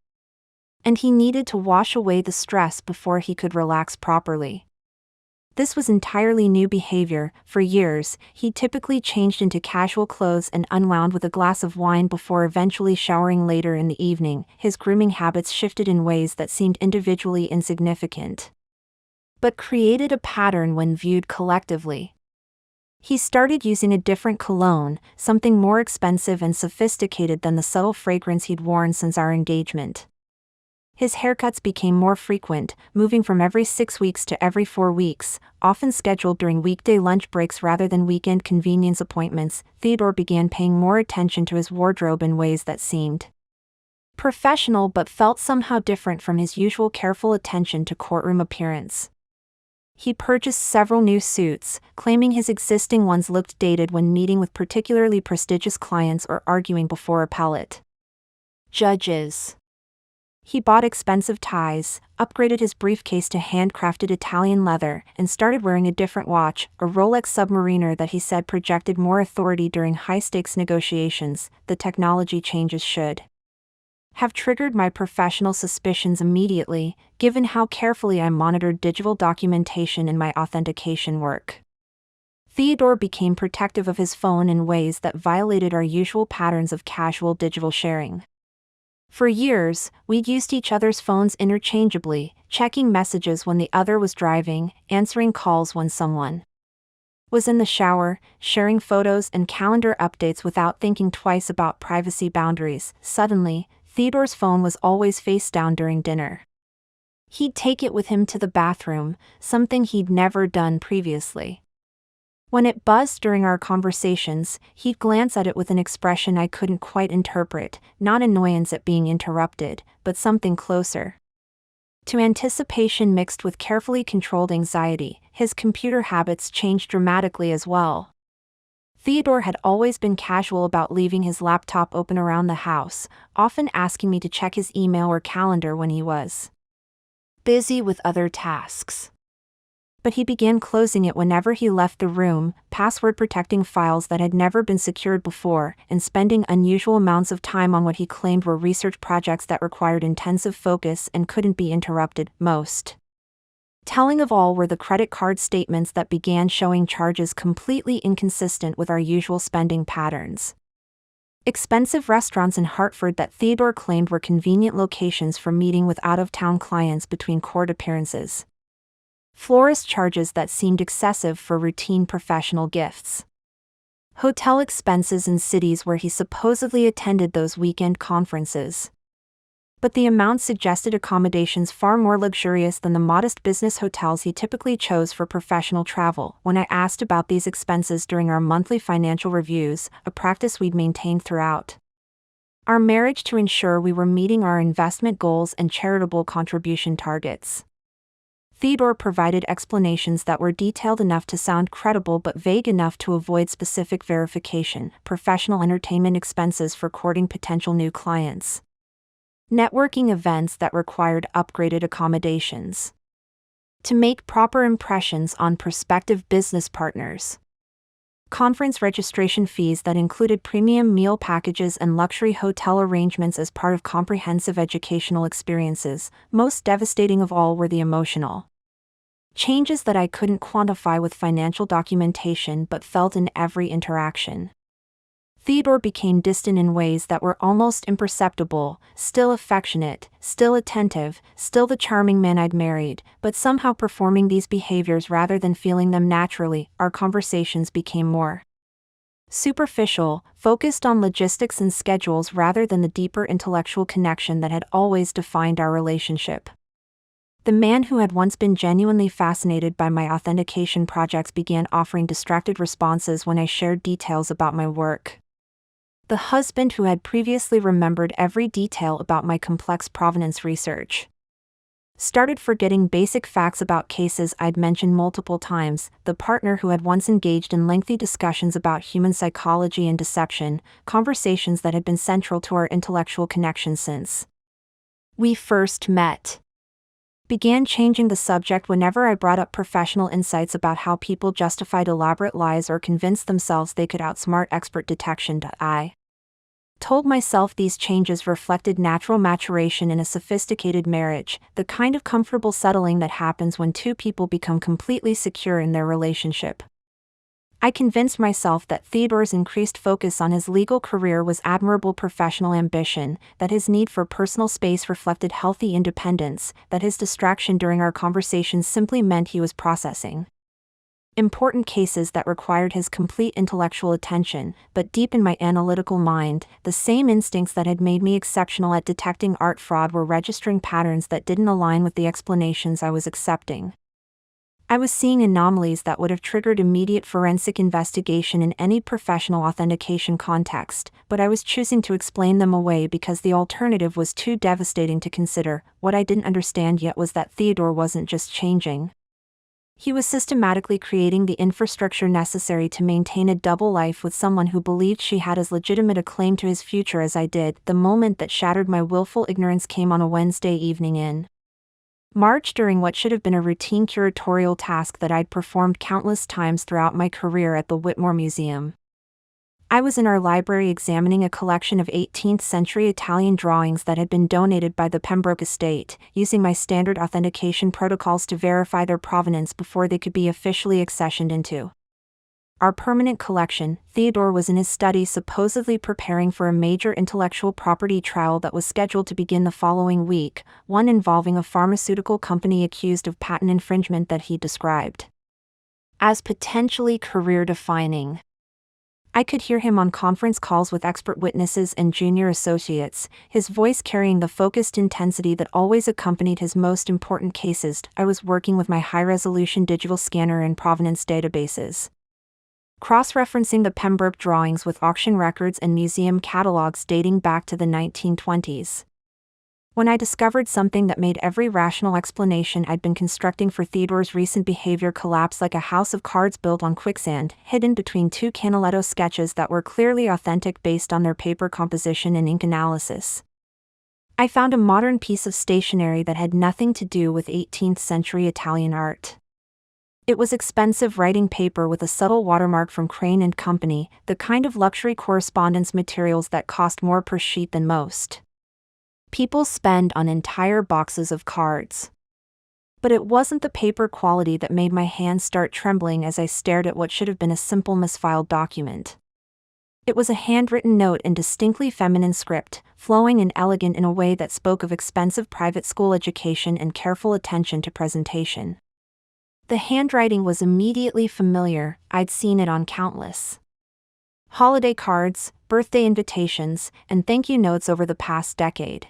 [SPEAKER 1] and he needed to wash away the stress before he could relax properly. This was entirely new behavior. For years, he typically changed into casual clothes and unwound with a glass of wine before eventually showering later in the evening. His grooming habits shifted in ways that seemed individually insignificant, but created a pattern when viewed collectively. He started using a different cologne, something more expensive and sophisticated than the subtle fragrance he'd worn since our engagement. His haircuts became more frequent, moving from every 6 weeks to every 4 weeks, often scheduled during weekday lunch breaks rather than weekend convenience appointments. Theodore began paying more attention to his wardrobe in ways that seemed professional but felt somehow different from his usual careful attention to courtroom appearance. He purchased several new suits, claiming his existing ones looked dated when meeting with particularly prestigious clients or arguing before appellate judges. He bought expensive ties, upgraded his briefcase to handcrafted Italian leather, and started wearing a different watch, a Rolex Submariner that he said projected more authority during high-stakes negotiations. The technology changes should have triggered my professional suspicions immediately, given how carefully I monitored digital documentation in my authentication work. Theodore became protective of his phone in ways that violated our usual patterns of casual digital sharing. For years, we'd used each other's phones interchangeably, checking messages when the other was driving, answering calls when someone was in the shower, sharing photos and calendar updates without thinking twice about privacy boundaries. Suddenly, Theodore's phone was always face down during dinner. He'd take it with him to the bathroom, something he'd never done previously. When it buzzed during our conversations, he'd glance at it with an expression I couldn't quite interpret, not annoyance at being interrupted, but something closer to anticipation mixed with carefully controlled anxiety. His computer habits changed dramatically as well. Theodore had always been casual about leaving his laptop open around the house, often asking me to check his email or calendar when he was busy with other tasks. But he began closing it whenever he left the room, password-protecting files that had never been secured before, and spending unusual amounts of time on what he claimed were research projects that required intensive focus and couldn't be interrupted. Most telling of all were the credit card statements that began showing charges completely inconsistent with our usual spending patterns. Expensive restaurants in Hartford that Theodore claimed were convenient locations for meeting with out-of-town clients between court appearances. Florist charges that seemed excessive for routine professional gifts. Hotel expenses in cities where he supposedly attended those weekend conferences. But the amount suggested accommodations far more luxurious than the modest business hotels he typically chose for professional travel. When I asked about these expenses during our monthly financial reviews, a practice we'd maintained throughout our marriage to ensure we were meeting our investment goals and charitable contribution targets, Theodore provided explanations that were detailed enough to sound credible but vague enough to avoid specific verification. Professional entertainment expenses for courting potential new clients. Networking events that required upgraded accommodations to make proper impressions on prospective business partners. Conference registration fees that included premium meal packages and luxury hotel arrangements as part of comprehensive educational experiences. Most devastating of all were the emotional changes that I couldn't quantify with financial documentation but felt in every interaction. Theodore became distant in ways that were almost imperceptible, still affectionate, still attentive, still the charming man I'd married, but somehow performing these behaviors rather than feeling them naturally. Our conversations became more superficial, focused on logistics and schedules rather than the deeper intellectual connection that had always defined our relationship. The man who had once been genuinely fascinated by my authentication projects began offering distracted responses when I shared details about my work. The husband who had previously remembered every detail about my complex provenance research started forgetting basic facts about cases I'd mentioned multiple times. The partner who had once engaged in lengthy discussions about human psychology and deception, conversations that had been central to our intellectual connection since we first met, began changing the subject whenever I brought up professional insights about how people justified elaborate lies or convinced themselves they could outsmart expert detection. I told myself these changes reflected natural maturation in a sophisticated marriage, the kind of comfortable settling that happens when two people become completely secure in their relationship. I convinced myself that Theodore's increased focus on his legal career was admirable professional ambition, that his need for personal space reflected healthy independence, that his distraction during our conversations simply meant he was processing Important cases that required his complete intellectual attention, but deep in my analytical mind, the same instincts that had made me exceptional at detecting art fraud were registering patterns that didn't align with the explanations I was accepting. I was seeing anomalies that would have triggered immediate forensic investigation in any professional authentication context, but I was choosing to explain them away because the alternative was too devastating to consider. What I didn't understand yet was that Theodore wasn't just changing. He was systematically creating the infrastructure necessary to maintain a double life with someone who believed she had as legitimate a claim to his future as I did. The moment that shattered my willful ignorance came on a Wednesday evening in March, during what should have been a routine curatorial task that I'd performed countless times throughout my career at the Whitmore Museum. I was in our library examining a collection of 18th-century Italian drawings that had been donated by the Pembroke estate, using my standard authentication protocols to verify their provenance before they could be officially accessioned into our permanent collection. Theodore was in his study, supposedly preparing for a major intellectual property trial that was scheduled to begin the following week, one involving a pharmaceutical company accused of patent infringement that he described as potentially career-defining. I could hear him on conference calls with expert witnesses and junior associates, his voice carrying the focused intensity that always accompanied his most important cases. I was working with my high-resolution digital scanner and provenance databases, cross-referencing the Pembroke drawings with auction records and museum catalogs dating back to the 1920s. When I discovered something that made every rational explanation I'd been constructing for Theodore's recent behavior collapse like a house of cards built on quicksand, hidden between two Canaletto sketches that were clearly authentic based on their paper composition and ink analysis, I found a modern piece of stationery that had nothing to do with 18th-century Italian art. It was expensive writing paper with a subtle watermark from Crane & Company, the kind of luxury correspondence materials that cost more per sheet than most people spend on entire boxes of cards. But it wasn't the paper quality that made my hands start trembling as I stared at what should have been a simple misfiled document. It was a handwritten note in distinctly feminine script, flowing and elegant in a way that spoke of expensive private school education and careful attention to presentation. The handwriting was immediately familiar. I'd seen it on countless holiday cards, birthday invitations, and thank you notes over the past decade.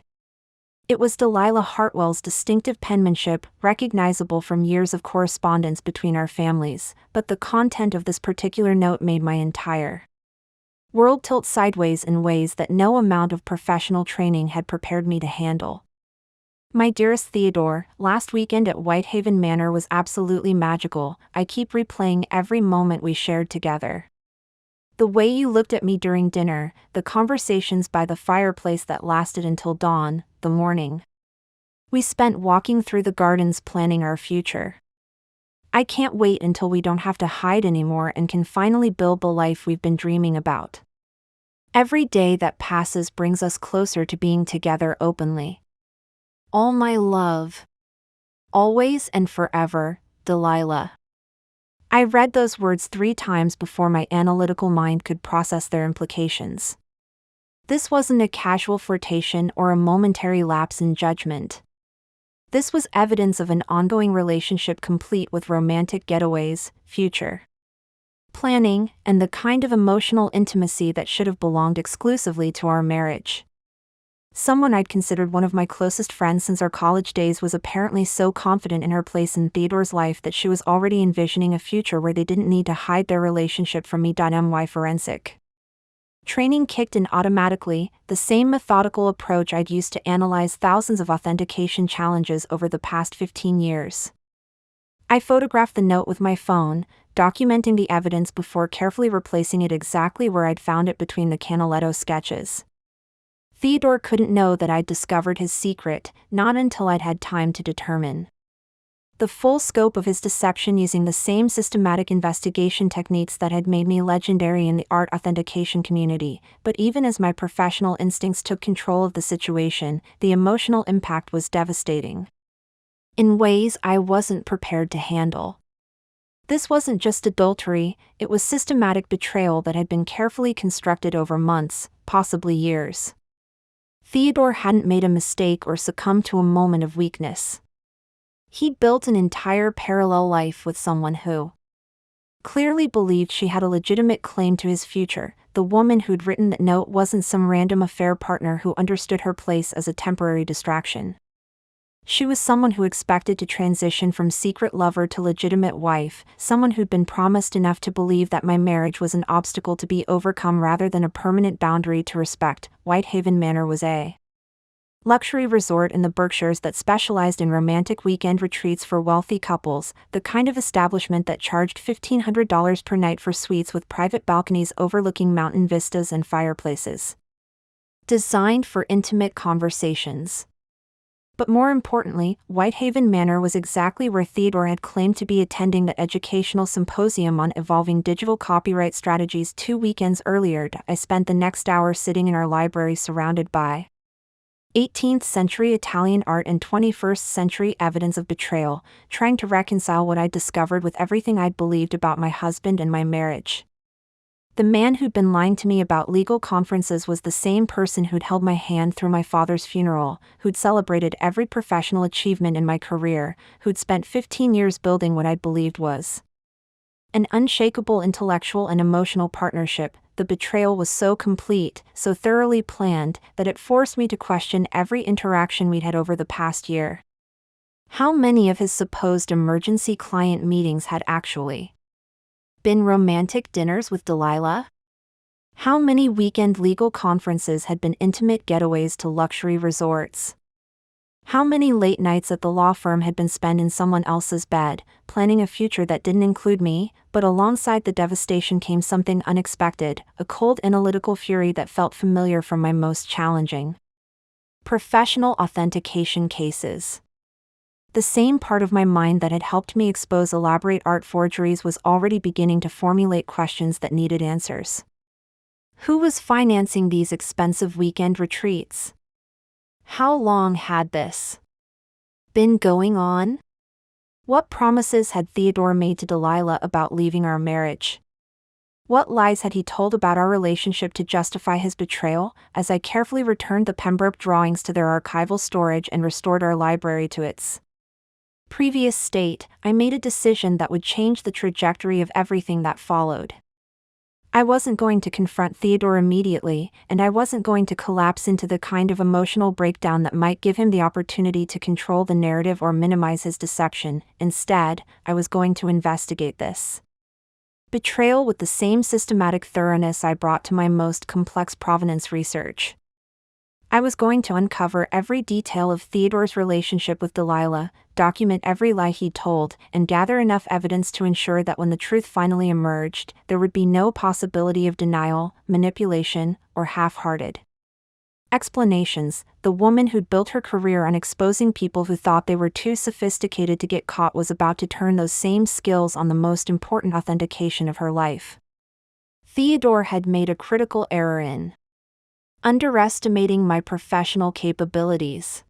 [SPEAKER 1] It was Delilah Hartwell's distinctive penmanship, recognizable from years of correspondence between our families, but the content of this particular note made my entire world tilt sideways in ways that no amount of professional training had prepared me to handle. My dearest Theodore, last weekend at Whitehaven Manor was absolutely magical. I keep replaying every moment we shared together. The way you looked at me during dinner, the conversations by the fireplace that lasted until dawn, the morning we spent walking through the gardens planning our future. I can't wait until we don't have to hide anymore and can finally build the life we've been dreaming about. Every day that passes brings us closer to being together openly. All my love. Always and forever, Delilah. I read those words 3 times before my analytical mind could process their implications. This wasn't a casual flirtation or a momentary lapse in judgment. This was evidence of an ongoing relationship complete with romantic getaways, future planning, and the kind of emotional intimacy that should have belonged exclusively to our marriage. Someone I'd considered one of my closest friends since our college days was apparently so confident in her place in Theodore's life that she was already envisioning a future where they didn't need to hide their relationship from me. My forensic training kicked in automatically, the same methodical approach I'd used to analyze thousands of authentication challenges over the past 15 years. I photographed the note with my phone, documenting the evidence before carefully replacing it exactly where I'd found it between the Canaletto sketches. Theodore couldn't know that I'd discovered his secret, not until I'd had time to determine the full scope of his deception using the same systematic investigation techniques that had made me legendary in the art authentication community. But even as my professional instincts took control of the situation, the emotional impact was devastating in ways I wasn't prepared to handle. This wasn't just adultery, it was systematic betrayal that had been carefully constructed over months, possibly years. Theodore hadn't made a mistake or succumbed to a moment of weakness. He'd built an entire parallel life with someone who clearly believed she had a legitimate claim to his future, the woman who'd written that note wasn't some random affair partner who understood her place as a temporary distraction. She was someone who expected to transition from secret lover to legitimate wife, someone who'd been promised enough to believe that my marriage was an obstacle to be overcome rather than a permanent boundary to respect. Rosehaven Manor was a luxury resort in the Berkshires that specialized in romantic weekend retreats for wealthy couples, the kind of establishment that charged $1,500 per night for suites with private balconies overlooking mountain vistas and fireplaces. Designed for intimate conversations. But more importantly, Rosehaven Manor was exactly where Theodore had claimed to be attending the educational symposium on evolving digital copyright strategies 2 weekends earlier. I spent the next hour sitting in our library surrounded by 18th century Italian art and 21st century evidence of betrayal, trying to reconcile what I'd discovered with everything I'd believed about my husband and my marriage. The man who'd been lying to me about legal conferences was the same person who'd held my hand through my father's funeral, who'd celebrated every professional achievement in my career, who'd spent 15 years building what I'd believed was an unshakable intellectual and emotional partnership. The betrayal was so complete, so thoroughly planned, that it forced me to question every interaction we'd had over the past year. How many of his supposed emergency client meetings had actually been romantic dinners with Delilah? How many weekend legal conferences had been intimate getaways to luxury resorts? How many late nights at the law firm had been spent in someone else's bed, planning a future that didn't include me? But alongside the devastation came something unexpected, a cold analytical fury that felt familiar from my most challenging professional authentication cases. The same part of my mind that had helped me expose elaborate art forgeries was already beginning to formulate questions that needed answers. Who was financing these expensive weekend retreats? How long had this been going on? What promises had Theodore made to Delilah about leaving our marriage? What lies had he told about our relationship to justify his betrayal? As I carefully returned the Pembroke drawings to their archival storage and restored our library to its previous state, I made a decision that would change the trajectory of everything that followed. I wasn't going to confront Theodore immediately, and I wasn't going to collapse into the kind of emotional breakdown that might give him the opportunity to control the narrative or minimize his deception. Instead, I was going to investigate this betrayal with the same systematic thoroughness I brought to my most complex provenance research. I was going to uncover every detail of Theodore's relationship with Delilah, document every lie he told, and gather enough evidence to ensure that when the truth finally emerged, there would be no possibility of denial, manipulation, or half-hearted explanations. The woman who'd built her career on exposing people who thought they were too sophisticated to get caught was about to turn those same skills on the most important authentication of her life. Theodore had made a critical error in underestimating my professional capabilities.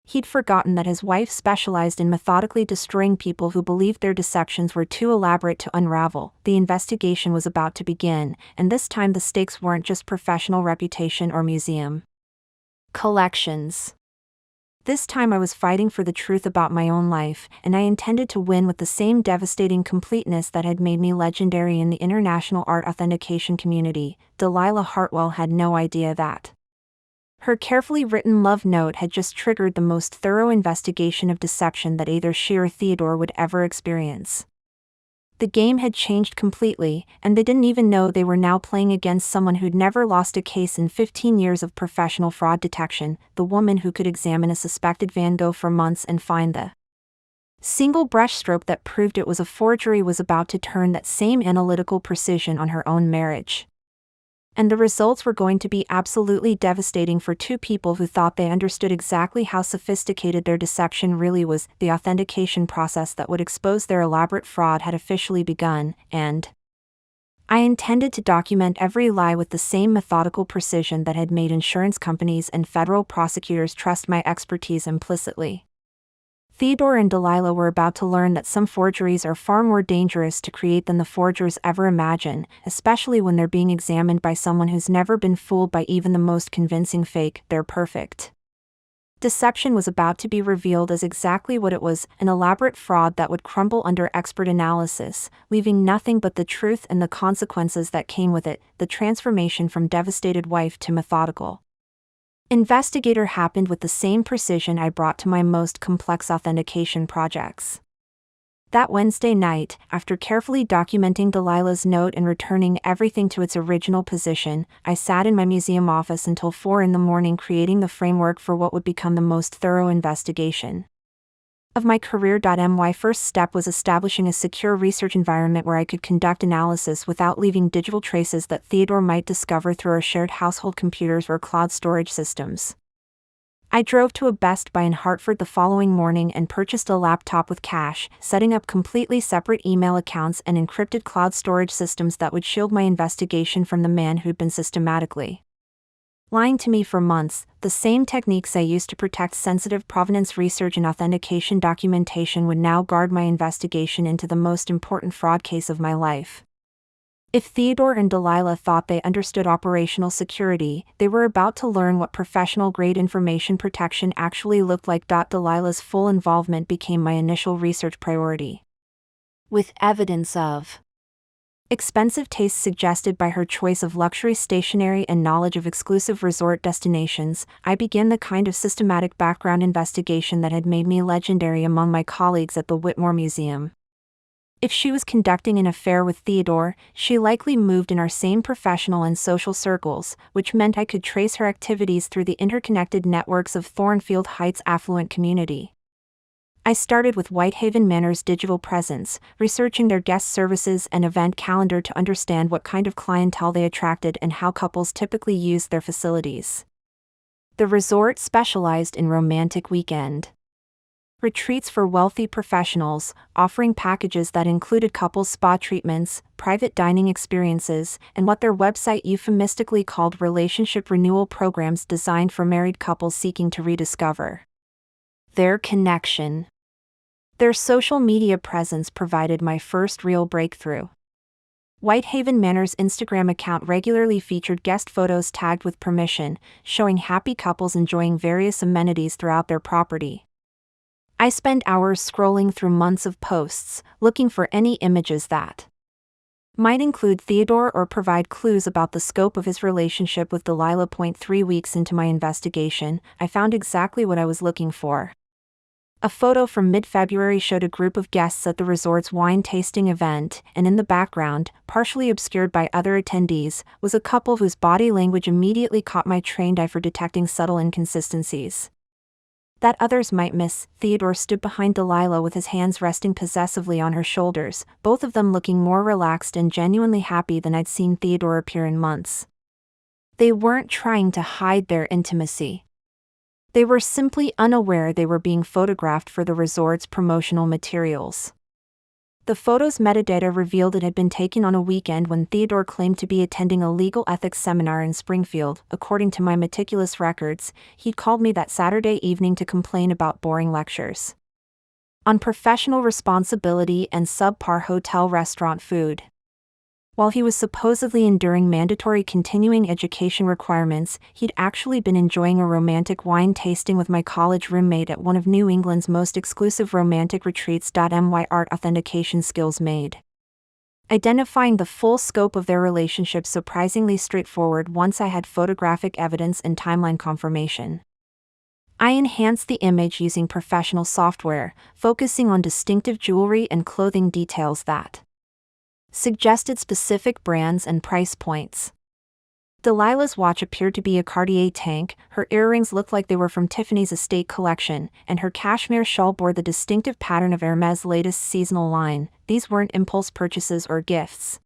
[SPEAKER 1] He'd forgotten that his wife specialized in methodically destroying people who believed their deceptions were too elaborate to unravel. The investigation was about to begin, and this time the stakes weren't just professional reputation or museum collections. This time I was fighting for the truth about my own life, and I intended to win with the same devastating completeness that had made me legendary in the international art authentication community. Delilah Hartwell had no idea that her carefully written love note had just triggered the most thorough investigation of deception that either she or Theodore would ever experience. The game had changed completely, and they didn't even know they were now playing against someone who'd never lost a case in 15 years of professional fraud detection, the woman who could examine a suspected Van Gogh for months and find the single brushstroke that proved it was a forgery was about to turn that same analytical precision on her own marriage. And the results were going to be absolutely devastating for two people who thought they understood exactly how sophisticated their deception really was. The authentication process that would expose their elaborate fraud had officially begun, and I intended to document every lie with the same methodical precision that had made insurance companies and federal prosecutors trust my expertise implicitly. Theodore and Delilah were about to learn that some forgeries are far more dangerous to create than the forgers ever imagine, especially when they're being examined by someone who's never been fooled by even the most convincing fake. They're perfect. Deception was about to be revealed as exactly what it was, an elaborate fraud that would crumble under expert analysis, leaving nothing but the truth and the consequences that came with it, the transformation from devastated wife to methodical investigator happened with the same precision I brought to my most complex authentication projects. That Wednesday night, after carefully documenting Delilah's note and returning everything to its original position, I sat in my museum office until 4 a.m. creating the framework for what would become the most thorough investigation of my career. My first step was establishing a secure research environment where I could conduct analysis without leaving digital traces that Theodore might discover through our shared household computers or cloud storage systems. I drove to a Best Buy in Hartford the following morning and purchased a laptop with cash, setting up completely separate email accounts and encrypted cloud storage systems that would shield my investigation from the man who'd been systematically lying to me for months. The same techniques I used to protect sensitive provenance research and authentication documentation would now guard my investigation into the most important fraud case of my life. If Theodore and Delilah thought they understood operational security, they were about to learn what professional-grade information protection actually looked like. Delilah's full involvement became my initial research priority. With evidence of expensive tastes suggested by her choice of luxury stationery and knowledge of exclusive resort destinations, I began the kind of systematic background investigation that had made me legendary among my colleagues at the Whitmore Museum. If she was conducting an affair with Theodore, she likely moved in our same professional and social circles, which meant I could trace her activities through the interconnected networks of Thornfield Heights' affluent community. I started with Rosehaven Manor's digital presence, researching their guest services and event calendar to understand what kind of clientele they attracted and how couples typically used their facilities. The resort specialized in romantic weekend retreats for wealthy professionals, offering packages that included couples spa treatments, private dining experiences, and what their website euphemistically called relationship renewal programs designed for married couples seeking to rediscover their connection. Their social media presence provided my first real breakthrough. Rosehaven Manor's Instagram account regularly featured guest photos tagged with permission, showing happy couples enjoying various amenities throughout their property. I spent hours scrolling through months of posts, looking for any images that might include Theodore or provide clues about the scope of his relationship with Delilah. 3 weeks into my investigation, I found exactly what I was looking for. A photo from mid-February showed a group of guests at the resort's wine tasting event, and in the background, partially obscured by other attendees, was a couple whose body language immediately caught my trained eye for detecting subtle inconsistencies that others might miss. Theodore stood behind Delilah with his hands resting possessively on her shoulders, both of them looking more relaxed and genuinely happy than I'd seen Theodore appear in months. They weren't trying to hide their intimacy. They were simply unaware they were being photographed for the resort's promotional materials. The photo's metadata revealed it had been taken on a weekend when Theodore claimed to be attending a legal ethics seminar in Springfield. According to my meticulous records, he'd called me that Saturday evening to complain about boring lectures on professional responsibility and subpar hotel restaurant food. While he was supposedly enduring mandatory continuing education requirements, he'd actually been enjoying a romantic wine tasting with my college roommate at one of New England's most exclusive romantic retreats. My art authentication skills made identifying the full scope of their relationship surprisingly straightforward once I had photographic evidence and timeline confirmation. I enhanced the image using professional software, focusing on distinctive jewelry and clothing details that suggested specific brands and price points. Delilah's watch appeared to be a Cartier tank, her earrings looked like they were from Tiffany's estate collection, and her cashmere shawl bore the distinctive pattern of Hermès' latest seasonal line. These weren't impulse purchases or gifts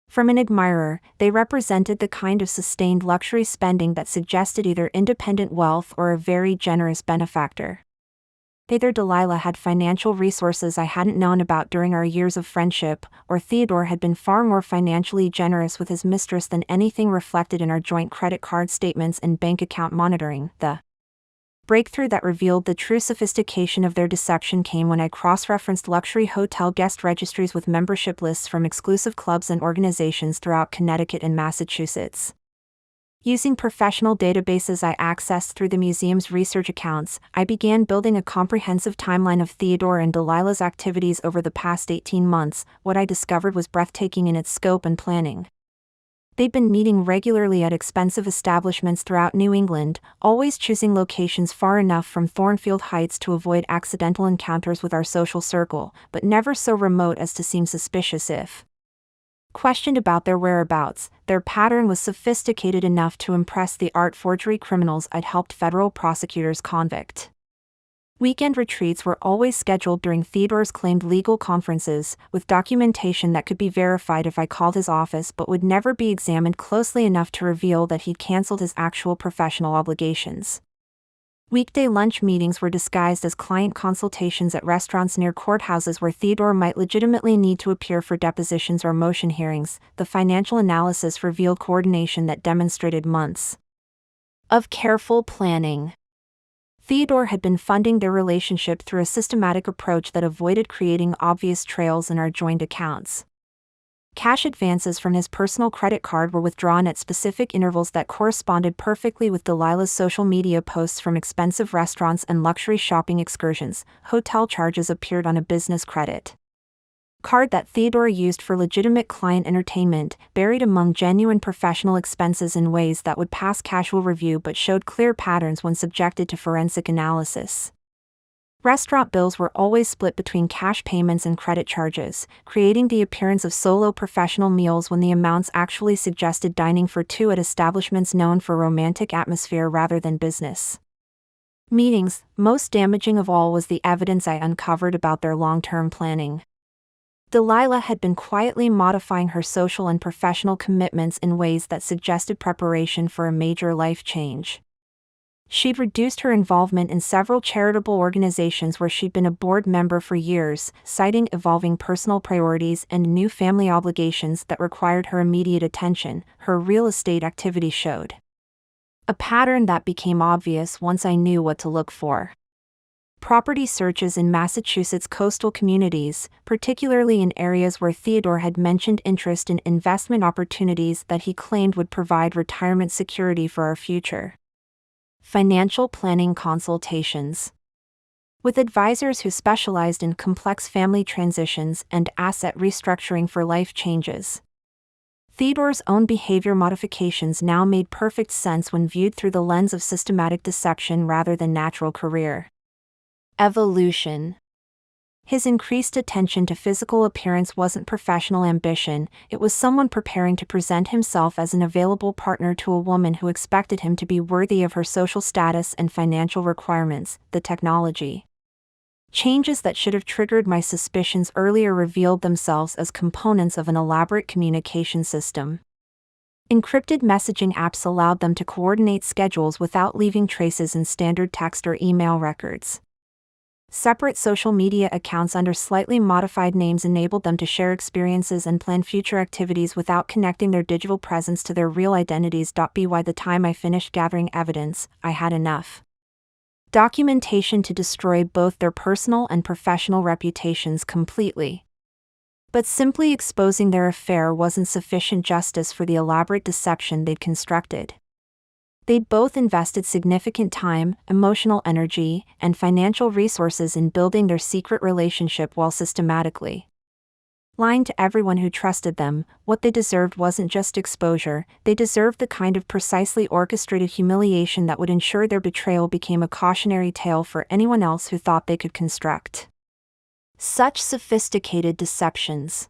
[SPEAKER 1] from an admirer, they represented the kind of sustained luxury spending that suggested either independent wealth or a very generous benefactor. Either Delilah had financial resources I hadn't known about during our years of friendship, or Theodore had been far more financially generous with his mistress than anything reflected in our joint credit card statements and bank account monitoring. The breakthrough that revealed the true sophistication of their deception came when I cross-referenced luxury hotel guest registries with membership lists from exclusive clubs and organizations throughout Connecticut and Massachusetts. Using professional databases I accessed through the museum's research accounts, I began building a comprehensive timeline of Theodore and Delilah's activities over the past 18 months. What I discovered was breathtaking in its scope and planning. They'd been meeting regularly at expensive establishments throughout New England, always choosing locations far enough from Thornfield Heights to avoid accidental encounters with our social circle, but never so remote as to seem suspicious if questioned about their whereabouts. Their pattern was sophisticated enough to impress the art forgery criminals I'd helped federal prosecutors convict. Weekend retreats were always scheduled during Theodore's claimed legal conferences, with documentation that could be verified if I called his office but would never be examined closely enough to reveal that he'd canceled his actual professional obligations. Weekday lunch meetings were disguised as client consultations at restaurants near courthouses where Theodore might legitimately need to appear for depositions or motion hearings. The financial analysis revealed coordination that demonstrated months of careful planning. Theodore had been funding their relationship through a systematic approach that avoided creating obvious trails in our joint accounts. Cash advances from his personal credit card were withdrawn at specific intervals that corresponded perfectly with Delilah's social media posts from expensive restaurants and luxury shopping excursions. Hotel charges appeared on a business credit card that Theodore used for legitimate client entertainment, buried among genuine professional expenses in ways that would pass casual review but showed clear patterns when subjected to forensic analysis. Restaurant bills were always split between cash payments and credit charges, creating the appearance of solo professional meals when the amounts actually suggested dining for two at establishments known for romantic atmosphere rather than business meetings. Most damaging of all was the evidence I uncovered about their long-term planning. Delilah had been quietly modifying her social and professional commitments in ways that suggested preparation for a major life change. She'd reduced her involvement in several charitable organizations where she'd been a board member for years, citing evolving personal priorities and new family obligations that required her immediate attention. Her real estate activity showed a pattern that became obvious once I knew what to look for. Property searches in Massachusetts coastal communities, particularly in areas where Theodore had mentioned interest in investment opportunities that he claimed would provide retirement security for our future. Financial planning consultations with advisors who specialized in complex family transitions and asset restructuring for life changes. Theodore's own behavior modifications now made perfect sense when viewed through the lens of systematic deception rather than natural career evolution. His increased attention to physical appearance wasn't professional ambition, it was someone preparing to present himself as an available partner to a woman who expected him to be worthy of her social status and financial requirements. The technology changes that should have triggered my suspicions earlier revealed themselves as components of an elaborate communication system. Encrypted messaging apps allowed them to coordinate schedules without leaving traces in standard text or email records. Separate social media accounts under slightly modified names enabled them to share experiences and plan future activities without connecting their digital presence to their real identities. By the time I finished gathering evidence, I had enough documentation to destroy both their personal and professional reputations completely. But simply exposing their affair wasn't sufficient justice for the elaborate deception they'd constructed. They'd both invested significant time, emotional energy, and financial resources in building their secret relationship while systematically lying to everyone who trusted them. What they deserved wasn't just exposure, they deserved the kind of precisely orchestrated humiliation that would ensure their betrayal became a cautionary tale for anyone else who thought they could construct such sophisticated deceptions.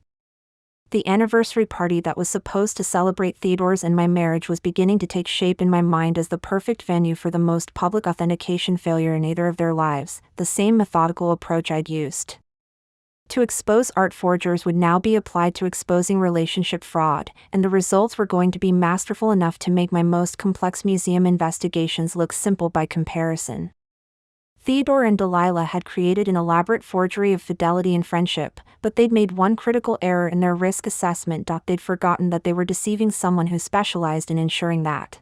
[SPEAKER 1] The anniversary party that was supposed to celebrate Theodore's and my marriage was beginning to take shape in my mind as the perfect venue for the most public authentication failure in either of their lives, the same methodical approach I'd used to expose art forgers would now be applied to exposing relationship fraud, and the results were going to be masterful enough to make my most complex museum investigations look simple by comparison. Theodore and Delilah had created an elaborate forgery of fidelity and friendship, but they'd made one critical error in their risk assessment. They'd forgotten that they were deceiving someone who specialized in ensuring that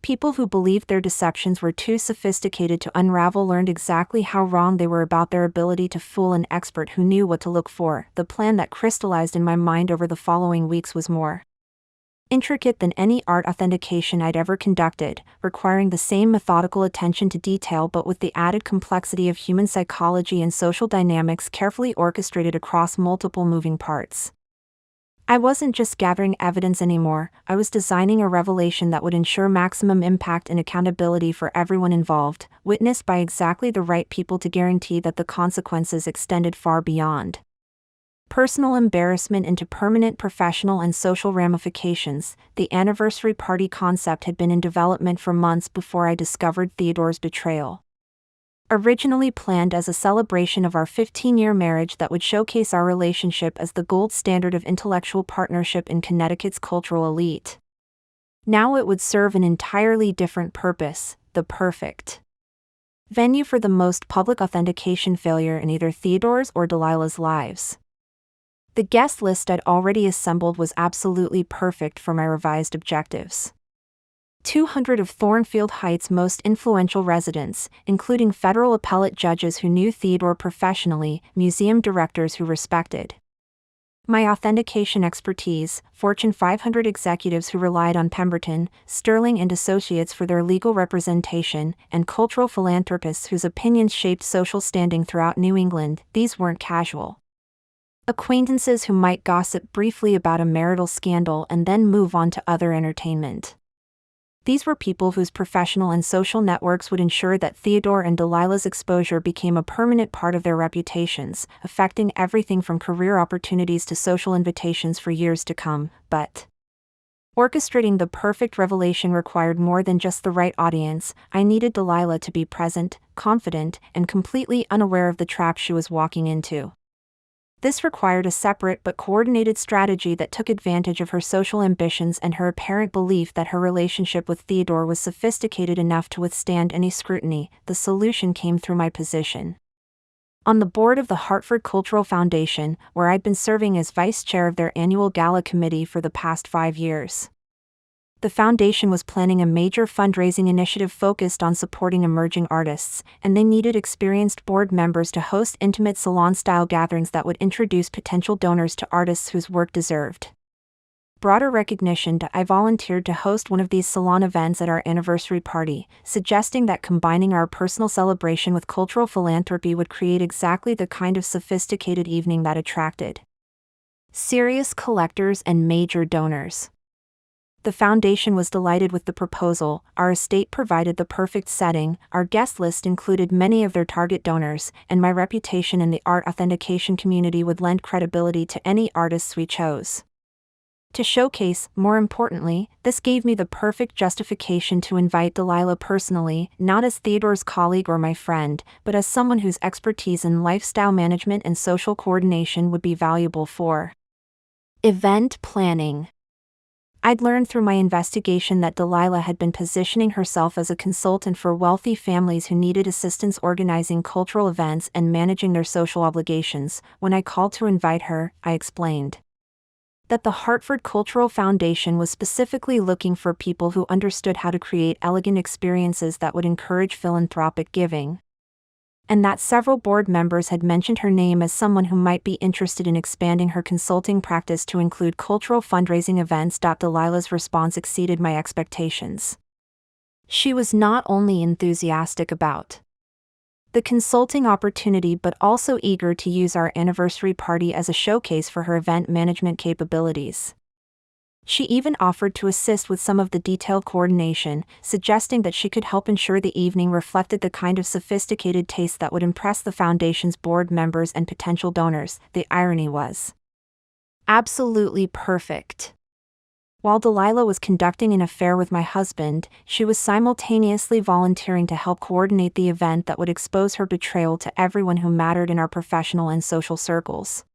[SPEAKER 1] people who believed their deceptions were too sophisticated to unravel learned exactly how wrong they were about their ability to fool an expert who knew what to look for. The plan that crystallized in my mind over the following weeks was more intricate than any art authentication I'd ever conducted, requiring the same methodical attention to detail but with the added complexity of human psychology and social dynamics carefully orchestrated across multiple moving parts. I wasn't just gathering evidence anymore, I was designing a revelation that would ensure maximum impact and accountability for everyone involved, witnessed by exactly the right people to guarantee that the consequences extended far beyond personal embarrassment into permanent professional and social ramifications. The anniversary party concept had been in development for months before I discovered Theodore's betrayal. Originally planned as a celebration of our 15-year marriage that would showcase our relationship as the gold standard of intellectual partnership in Connecticut's cultural elite. Now it would serve an entirely different purpose, the perfect venue for the most public authentication failure in either Theodore's or Delilah's lives. The guest list I'd already assembled was absolutely perfect for my revised objectives. 200 of Thornfield Heights' most influential residents, including federal appellate judges who knew Theodore professionally, museum directors who respected my authentication expertise, Fortune 500 executives who relied on Pemberton, Sterling and Associates for their legal representation, and cultural philanthropists whose opinions shaped social standing throughout New England. These weren't casual acquaintances who might gossip briefly about a marital scandal and then move on to other entertainment. These were people whose professional and social networks would ensure that Theodore and Delilah's exposure became a permanent part of their reputations, affecting everything from career opportunities to social invitations for years to come. But orchestrating the perfect revelation required more than just the right audience. I needed Delilah to be present, confident, and completely unaware of the trap she was walking into. This required a separate but coordinated strategy that took advantage of her social ambitions and her apparent belief that her relationship with Theodore was sophisticated enough to withstand any scrutiny. The solution came through my position on the board of the Hartford Cultural Foundation, where I'd been serving as vice chair of their annual gala committee for the past 5 years. The foundation was planning a major fundraising initiative focused on supporting emerging artists, and they needed experienced board members to host intimate salon-style gatherings that would introduce potential donors to artists whose work deserved broader recognition. I volunteered to host one of these salon events at our anniversary party, suggesting that combining our personal celebration with cultural philanthropy would create exactly the kind of sophisticated evening that attracted serious collectors and major donors. The foundation was delighted with the proposal. Our estate provided the perfect setting, our guest list included many of their target donors, and my reputation in the art authentication community would lend credibility to any artists we chose to showcase. More importantly, this gave me the perfect justification to invite Delilah personally, not as Theodore's colleague or my friend, but as someone whose expertise in lifestyle management and social coordination would be valuable for event planning. I'd learned through my investigation that Delilah had been positioning herself as a consultant for wealthy families who needed assistance organizing cultural events and managing their social obligations. When I called to invite her, I explained that the Hartford Cultural Foundation was specifically looking for people who understood how to create elegant experiences that would encourage philanthropic giving, and that several board members had mentioned her name as someone who might be interested in expanding her consulting practice to include cultural fundraising events. Delilah's response exceeded my expectations. She was not only enthusiastic about the consulting opportunity but also eager to use our anniversary party as a showcase for her event management capabilities. She even offered to assist with some of the detailed coordination, suggesting that she could help ensure the evening reflected the kind of sophisticated taste that would impress the foundation's board members and potential donors. The irony was absolutely perfect. While Delilah was conducting an affair with my husband, she was simultaneously volunteering to help coordinate the event that would expose her betrayal to everyone who mattered in our professional and social circles.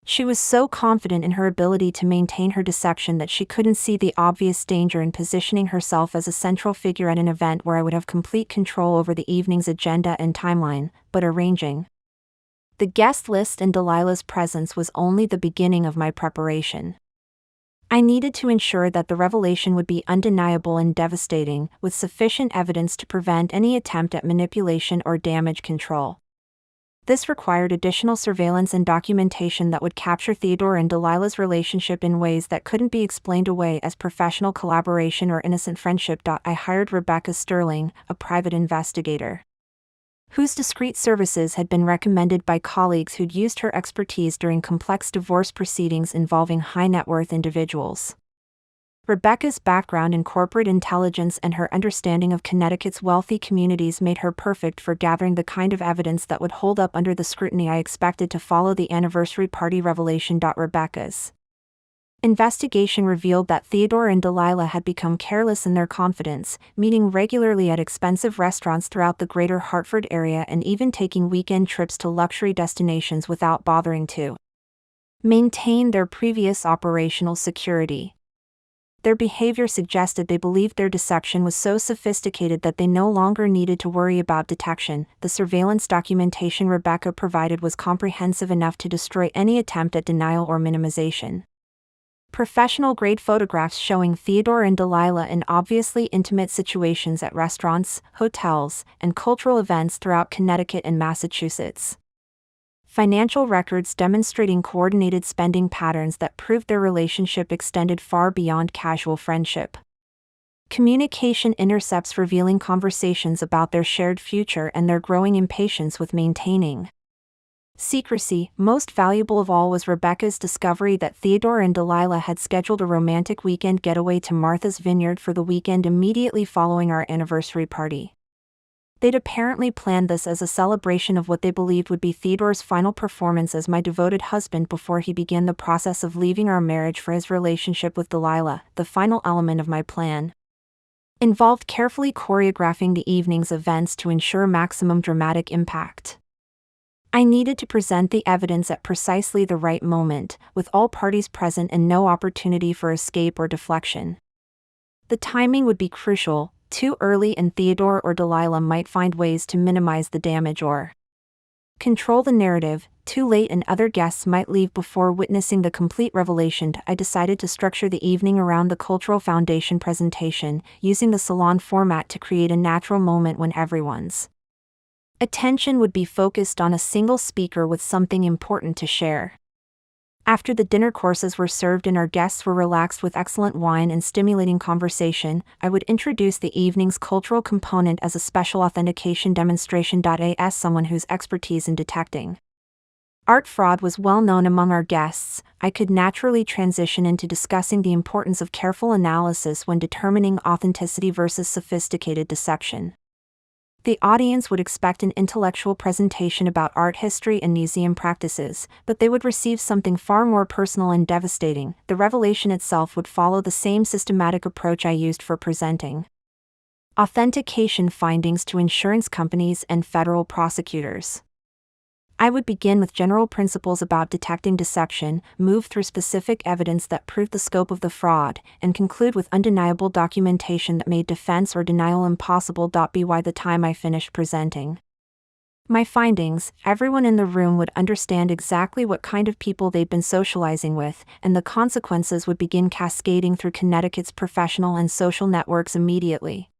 [SPEAKER 1] She was so confident in her ability to maintain her deception that she couldn't see the obvious danger in positioning herself as a central figure at an event where I would have complete control over the evening's agenda and timeline. But arranging the guest list and Delilah's presence was only the beginning of my preparation. I needed to ensure that the revelation would be undeniable and devastating, with sufficient evidence to prevent any attempt at manipulation or damage control. This required additional surveillance and documentation that would capture Theodore and Delilah's relationship in ways that couldn't be explained away as professional collaboration or innocent friendship. I hired Rebecca Sterling, a private investigator, whose discreet services had been recommended by colleagues who'd used her expertise during complex divorce proceedings involving high-net-worth individuals. Rebecca's background in corporate intelligence and her understanding of Connecticut's wealthy communities made her perfect for gathering the kind of evidence that would hold up under the scrutiny I expected to follow the anniversary party revelation. Rebecca's investigation revealed that Theodore and Delilah had become careless in their confidence, meeting regularly at expensive restaurants throughout the greater Hartford area and even taking weekend trips to luxury destinations without bothering to maintain their previous operational security. Their behavior suggested they believed their deception was so sophisticated that they no longer needed to worry about detection. The surveillance documentation Rebecca provided was comprehensive enough to destroy any attempt at denial or minimization. Professional-grade photographs showing Theodore and Delilah in obviously intimate situations at restaurants, hotels, and cultural events throughout Connecticut and Massachusetts. Financial records demonstrating coordinated spending patterns that proved their relationship extended far beyond casual friendship. Communication intercepts revealing conversations about their shared future and their growing impatience with maintaining secrecy. Most valuable of all was Rebecca's discovery that Theodore and Delilah had scheduled a romantic weekend getaway to Martha's Vineyard for the weekend immediately following our anniversary party. They'd apparently planned this as a celebration of what they believed would be Theodore's final performance as my devoted husband before he began the process of leaving our marriage for his relationship with Delilah. The final element of my plan involved carefully choreographing the evening's events to ensure maximum dramatic impact. I needed to present the evidence at precisely the right moment, with all parties present and no opportunity for escape or deflection. The timing would be crucial. Too early and Theodore or Delilah might find ways to minimize the damage or control the narrative. Too late and other guests might leave before witnessing the complete revelation. I decided to structure the evening around the Cultural Foundation presentation, using the salon format to create a natural moment when everyone's attention would be focused on a single speaker with something important to share. After the dinner courses were served and our guests were relaxed with excellent wine and stimulating conversation, I would introduce the evening's cultural component as a special authentication demonstration. As someone whose expertise in detecting art fraud was well known among our guests, I could naturally transition into discussing the importance of careful analysis when determining authenticity versus sophisticated deception. The audience would expect an intellectual presentation about art history and museum practices, but they would receive something far more personal and devastating. The revelation itself would follow the same systematic approach I used for presenting authentication findings to insurance companies and federal prosecutors. I would begin with general principles about detecting deception, move through specific evidence that proved the scope of the fraud, and conclude with undeniable documentation that made defense or denial impossible. By the time I finished presenting my findings, everyone in the room would understand exactly what kind of people they'd been socializing with, and the consequences would begin cascading through Connecticut's professional and social networks immediately.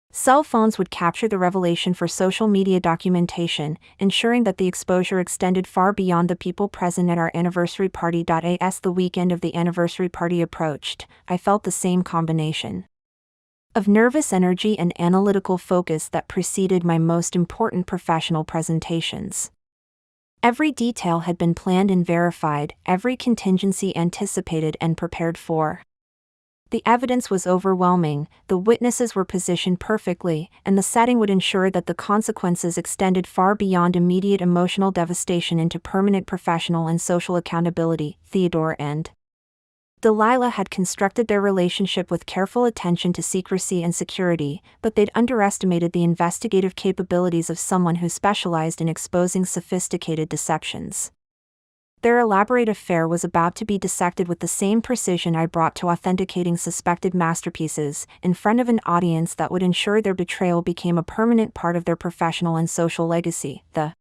[SPEAKER 1] Cell phones would capture the revelation for social media documentation, ensuring that the exposure extended far beyond the people present at our anniversary party. As the weekend of the anniversary party approached, I felt the same combination of nervous energy and analytical focus that preceded my most important professional presentations. Every detail had been planned and verified, every contingency anticipated and prepared for. The evidence was overwhelming, the witnesses were positioned perfectly, and the setting would ensure that the consequences extended far beyond immediate emotional devastation into permanent professional and social accountability. Theodore and Delilah had constructed their relationship with careful attention to secrecy and security, but they'd underestimated the investigative capabilities of someone who specialized in exposing sophisticated deceptions. Their elaborate affair was about to be dissected with the same precision I brought to authenticating suspected masterpieces, in front of an audience that would ensure their betrayal became a permanent part of their professional and social legacy. The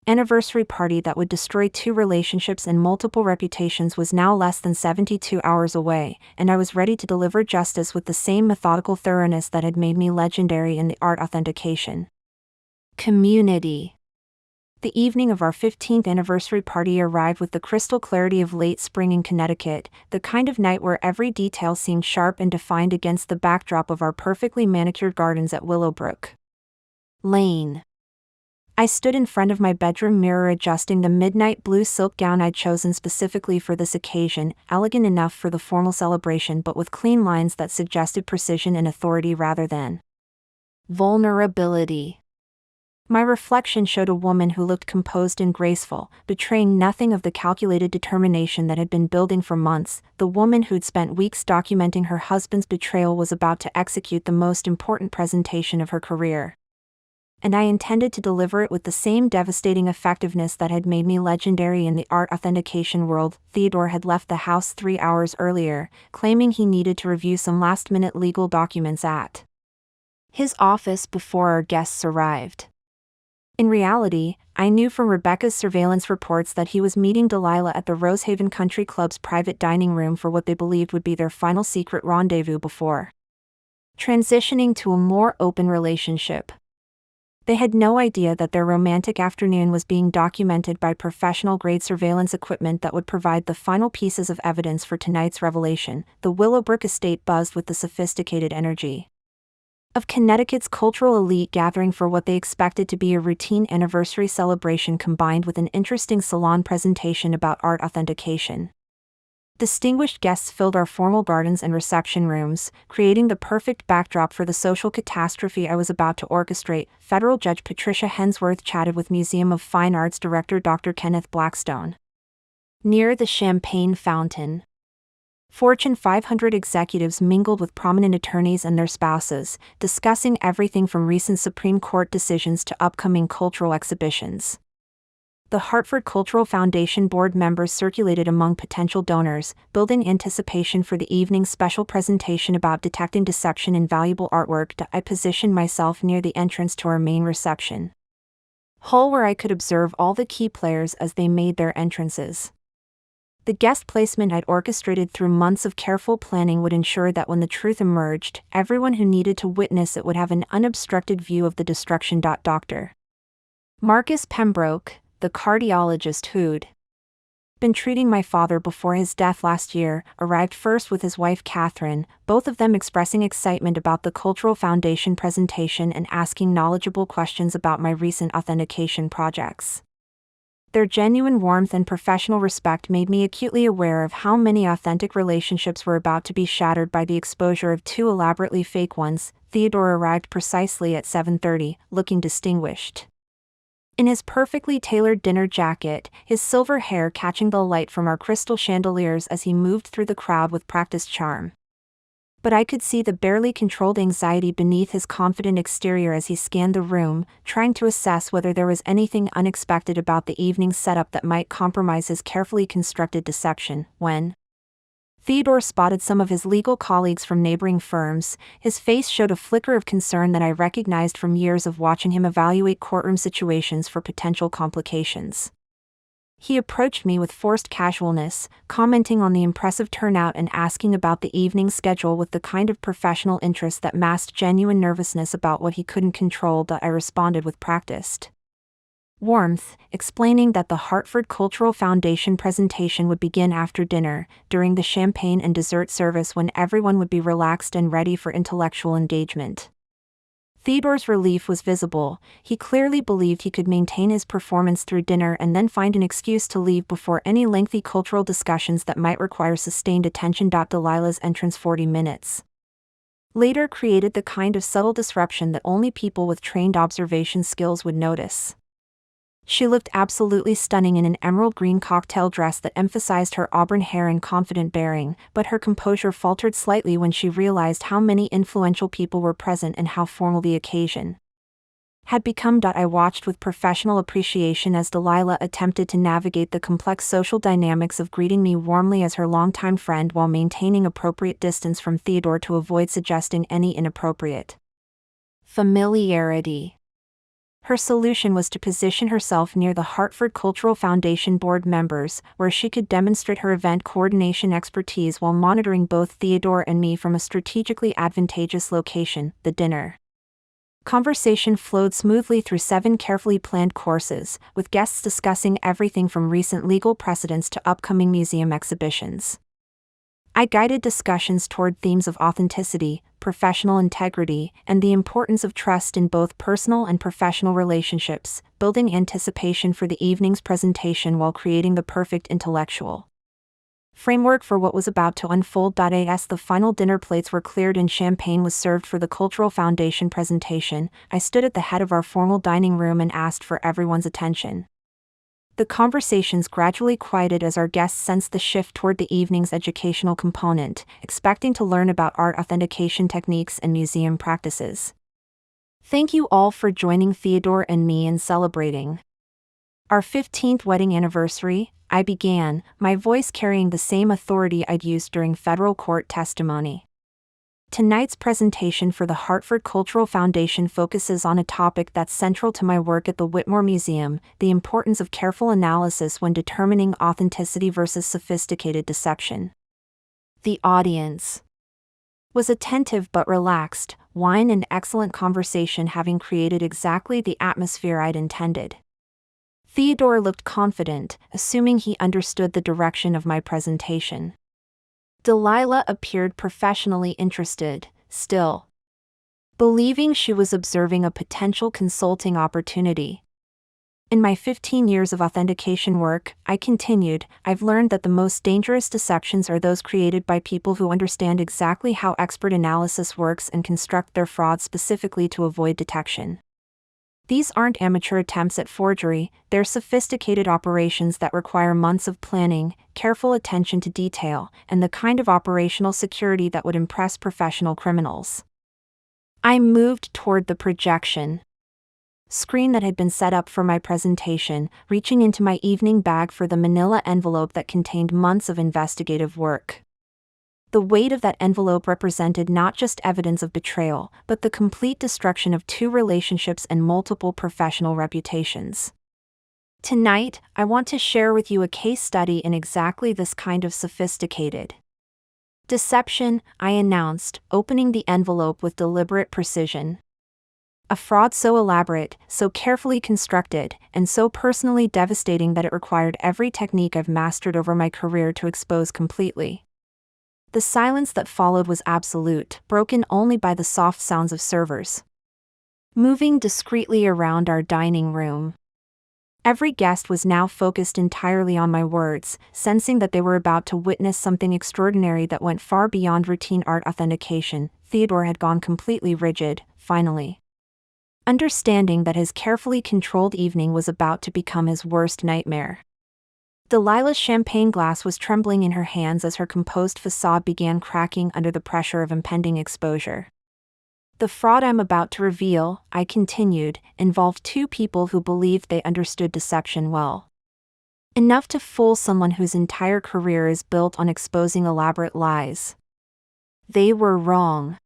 [SPEAKER 1] anniversary party that would destroy 2 relationships and multiple reputations was now less than 72 hours away, and I was ready to deliver justice with the same methodical thoroughness that had made me legendary in the art authentication community. The evening of our 15th anniversary party arrived with the crystal clarity of late spring in Connecticut, the kind of night where every detail seemed sharp and defined against the backdrop of our perfectly manicured gardens at Willowbrook Lane. I stood in front of my bedroom mirror adjusting the midnight blue silk gown I'd chosen specifically for this occasion, elegant enough for the formal celebration but with clean lines that suggested precision and authority rather than vulnerability. My reflection showed a woman who looked composed and graceful, betraying nothing of the calculated determination that had been building for months. The woman who'd spent weeks documenting her husband's betrayal was about to execute the most important presentation of her career. And I intended to deliver it with the same devastating effectiveness that had made me legendary in the art authentication world. Theodore had left the house 3 hours earlier, claiming he needed to review some last-minute legal documents at his office before our guests arrived. In reality, I knew from Rebecca's surveillance reports that he was meeting Delilah at the Rosehaven Country Club's private dining room for what they believed would be their final secret rendezvous before transitioning to a more open relationship. They had no idea that their romantic afternoon was being documented by professional-grade surveillance equipment that would provide the final pieces of evidence for tonight's revelation. The Willowbrook estate buzzed with the sophisticated energy of Connecticut's cultural elite gathering for what they expected to be a routine anniversary celebration combined with an interesting salon presentation about art authentication. Distinguished guests filled our formal gardens and reception rooms, creating the perfect backdrop for the social catastrophe I was about to orchestrate. Federal Judge Patricia Hensworth chatted with Museum of Fine Arts Director Dr. Kenneth Blackstone near the champagne fountain. Fortune 500 executives mingled with prominent attorneys and their spouses, discussing everything from recent Supreme Court decisions to upcoming cultural exhibitions. The Hartford Cultural Foundation board members circulated among potential donors, building anticipation for the evening's special presentation about detecting deception in valuable artwork. I positioned myself near the entrance to our main reception hall where I could observe all the key players as they made their entrances. The guest placement I'd orchestrated through months of careful planning would ensure that when the truth emerged, everyone who needed to witness it would have an unobstructed view of the destruction. Dr. Marcus Pembroke, the cardiologist who'd been treating my father before his death last year, arrived first with his wife Catherine, both of them expressing excitement about the Cultural Foundation presentation and asking knowledgeable questions about my recent authentication projects. Their genuine warmth and professional respect made me acutely aware of how many authentic relationships were about to be shattered by the exposure of two elaborately fake ones. Theodore arrived precisely at 7:30, looking distinguished in his perfectly tailored dinner jacket, his silver hair catching the light from our crystal chandeliers as he moved through the crowd with practiced charm. But I could see the barely controlled anxiety beneath his confident exterior as he scanned the room, trying to assess whether there was anything unexpected about the evening's setup that might compromise his carefully constructed deception. When Theodore spotted some of his legal colleagues from neighboring firms, his face showed a flicker of concern that I recognized from years of watching him evaluate courtroom situations for potential complications. He approached me with forced casualness, commenting on the impressive turnout and asking about the evening's schedule with the kind of professional interest that masked genuine nervousness about what he couldn't control. But I responded with practiced warmth, explaining that the Hartford Cultural Foundation presentation would begin after dinner, during the champagne and dessert service when everyone would be relaxed and ready for intellectual engagement. Theodore's relief was visible. He clearly believed he could maintain his performance through dinner and then find an excuse to leave before any lengthy cultural discussions that might require sustained attention. Delilah's entrance 40 minutes later created the kind of subtle disruption that only people with trained observation skills would notice. She looked absolutely stunning in an emerald green cocktail dress that emphasized her auburn hair and confident bearing, but her composure faltered slightly when she realized how many influential people were present and how formal the occasion had become. I watched with professional appreciation as Delilah attempted to navigate the complex social dynamics of greeting me warmly as her longtime friend while maintaining appropriate distance from Theodore to avoid suggesting any inappropriate familiarity. Her solution was to position herself near the Hartford Cultural Foundation board members, where she could demonstrate her event coordination expertise while monitoring both Theodore and me from a strategically advantageous location, the dinner Conversation flowed smoothly through 7 carefully planned courses, with guests discussing everything from recent legal precedents to upcoming museum exhibitions. I guided discussions toward themes of authenticity, professional integrity, and the importance of trust in both personal and professional relationships, building anticipation for the evening's presentation while creating the perfect intellectual framework for what was about to unfold. As the final dinner plates were cleared and champagne was served for the Cultural Foundation presentation, I stood at the head of our formal dining room and asked for everyone's attention. The conversations gradually quieted as our guests sensed the shift toward the evening's educational component, expecting to learn about art authentication techniques and museum practices. Thank you all for joining Theodore and me in celebrating our 15th wedding anniversary, I began, my voice carrying the same authority I'd used during federal court testimony. Tonight's presentation for the Hartford Cultural Foundation focuses on a topic that's central to my work at the Whitmore Museum: the importance of careful analysis when determining authenticity versus sophisticated deception. The audience was attentive but relaxed, wine and excellent conversation having created exactly the atmosphere I'd intended. Theodore looked confident, assuming he understood the direction of my presentation. Delilah appeared professionally interested, still believing she was observing a potential consulting opportunity. In my 15 years of authentication work, I continued, I've learned that the most dangerous deceptions are those created by people who understand exactly how expert analysis works and construct their fraud specifically to avoid detection. These aren't amateur attempts at forgery, they're sophisticated operations that require months of planning, careful attention to detail, and the kind of operational security that would impress professional criminals. I moved toward the projection screen that had been set up for my presentation, reaching into my evening bag for the manila envelope that contained months of investigative work. The weight of that envelope represented not just evidence of betrayal, but the complete destruction of 2 relationships and multiple professional reputations. Tonight, I want to share with you a case study in exactly this kind of sophisticated deception, I announced, opening the envelope with deliberate precision. A fraud so elaborate, so carefully constructed, and so personally devastating that it required every technique I've mastered over my career to expose completely. The silence that followed was absolute, broken only by the soft sounds of servers moving discreetly around our dining room. Every guest was now focused entirely on my words, sensing that they were about to witness something extraordinary that went far beyond routine art authentication. Theodore had gone completely rigid, finally, understanding that his carefully controlled evening was about to become his worst nightmare. Delilah's champagne glass was trembling in her hands as her composed facade began cracking under the pressure of impending exposure. The fraud I'm about to reveal, I continued, involved 2 people who believed they understood deception well. Enough to fool someone whose entire career is built on exposing elaborate lies. They were wrong.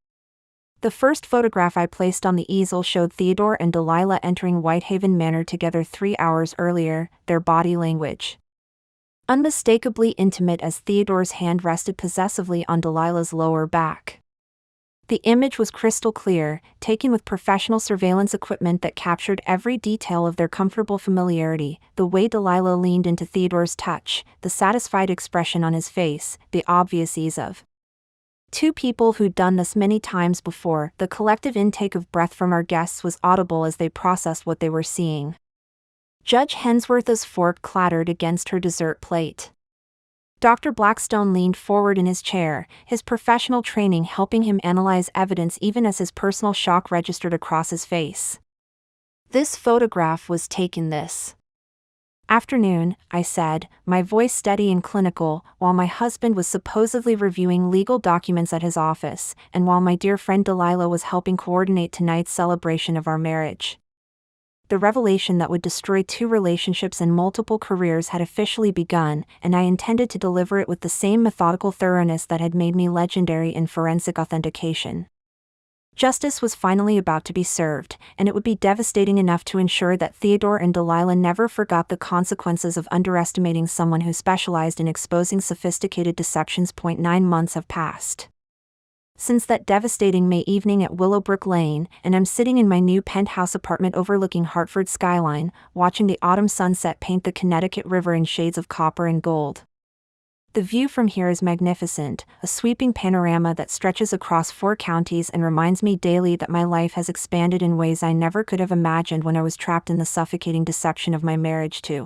[SPEAKER 1] The first photograph I placed on the easel showed Theodore and Delilah entering Whitehaven Manor together 3 hours earlier, their body language unmistakably intimate as Theodore's hand rested possessively on Delilah's lower back. The image was crystal clear, taken with professional surveillance equipment that captured every detail of their comfortable familiarity: the way Delilah leaned into Theodore's touch, the satisfied expression on his face, the obvious ease of 2 people who'd done this many times before. The collective intake of breath from our guests was audible as they processed what they were seeing. Judge Hensworth's fork clattered against her dessert plate. Dr. Blackstone leaned forward in his chair, his professional training helping him analyze evidence even as his personal shock registered across his face. This photograph was taken this afternoon, I said, my voice steady and clinical, while my husband was supposedly reviewing legal documents at his office, and while my dear friend Delilah was helping coordinate tonight's celebration of our marriage. The revelation that would destroy 2 relationships and multiple careers had officially begun, and I intended to deliver it with the same methodical thoroughness that had made me legendary in forensic authentication. Justice was finally about to be served, and it would be devastating enough to ensure that Theodore and Delilah never forgot the consequences of underestimating someone who specialized in exposing sophisticated deceptions. 9 months have passed Since that devastating May evening at Willowbrook Lane, and I'm sitting in my new penthouse apartment overlooking Hartford's skyline, watching the autumn sunset paint the Connecticut River in shades of copper and gold. The view from here is magnificent, a sweeping panorama that stretches across 4 counties and reminds me daily that my life has expanded in ways I never could have imagined when I was trapped in the suffocating deception of my marriage to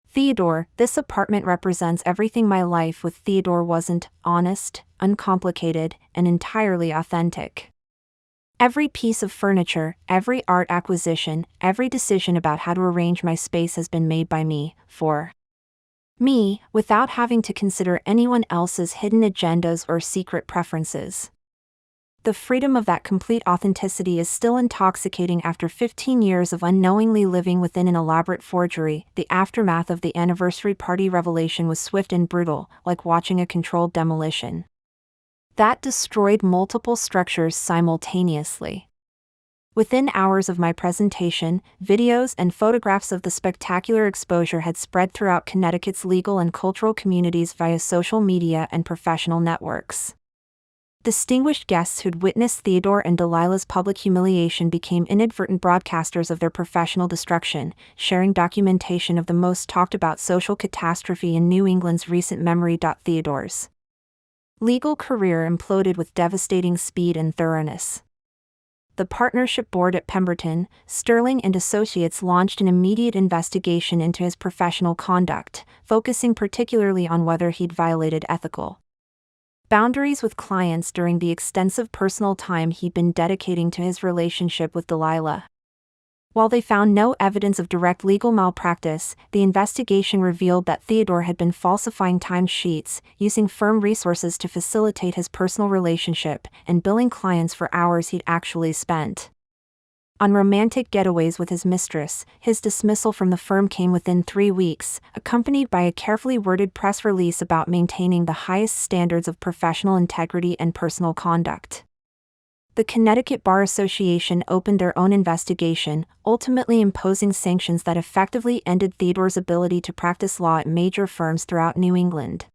[SPEAKER 1] Theodore. This apartment represents everything my life with Theodore wasn't: honest, uncomplicated, and entirely authentic. Every piece of furniture, every art acquisition, every decision about how to arrange my space has been made by me, for me, without having to consider anyone else's hidden agendas or secret preferences. The freedom of that complete authenticity is still intoxicating after 15 years of unknowingly living within an elaborate forgery. The aftermath of the anniversary party revelation was swift and brutal, like watching a controlled demolition that destroyed multiple structures simultaneously. Within hours of my presentation, videos and photographs of the spectacular exposure had spread throughout Connecticut's legal and cultural communities via social media and professional networks. Distinguished guests who'd witnessed Theodore and Delilah's public humiliation became inadvertent broadcasters of their professional destruction, sharing documentation of the most talked-about social catastrophe in New England's recent memory. Theodore's legal career imploded with devastating speed and thoroughness. The partnership board at Pemberton, Sterling and Associates launched an immediate investigation into his professional conduct, focusing particularly on whether he'd violated ethical boundaries with clients during the extensive personal time he'd been dedicating to his relationship with Delilah. While they found no evidence of direct legal malpractice, the investigation revealed that Theodore had been falsifying timesheets, using firm resources to facilitate his personal relationship, and billing clients for hours he'd actually spent on romantic getaways with his mistress. His dismissal from the firm came within 3 weeks, accompanied by a carefully worded press release about maintaining the highest standards of professional integrity and personal conduct. The Connecticut Bar Association opened their own investigation, ultimately imposing sanctions that effectively ended Theodore's ability to practice law at major firms throughout New England.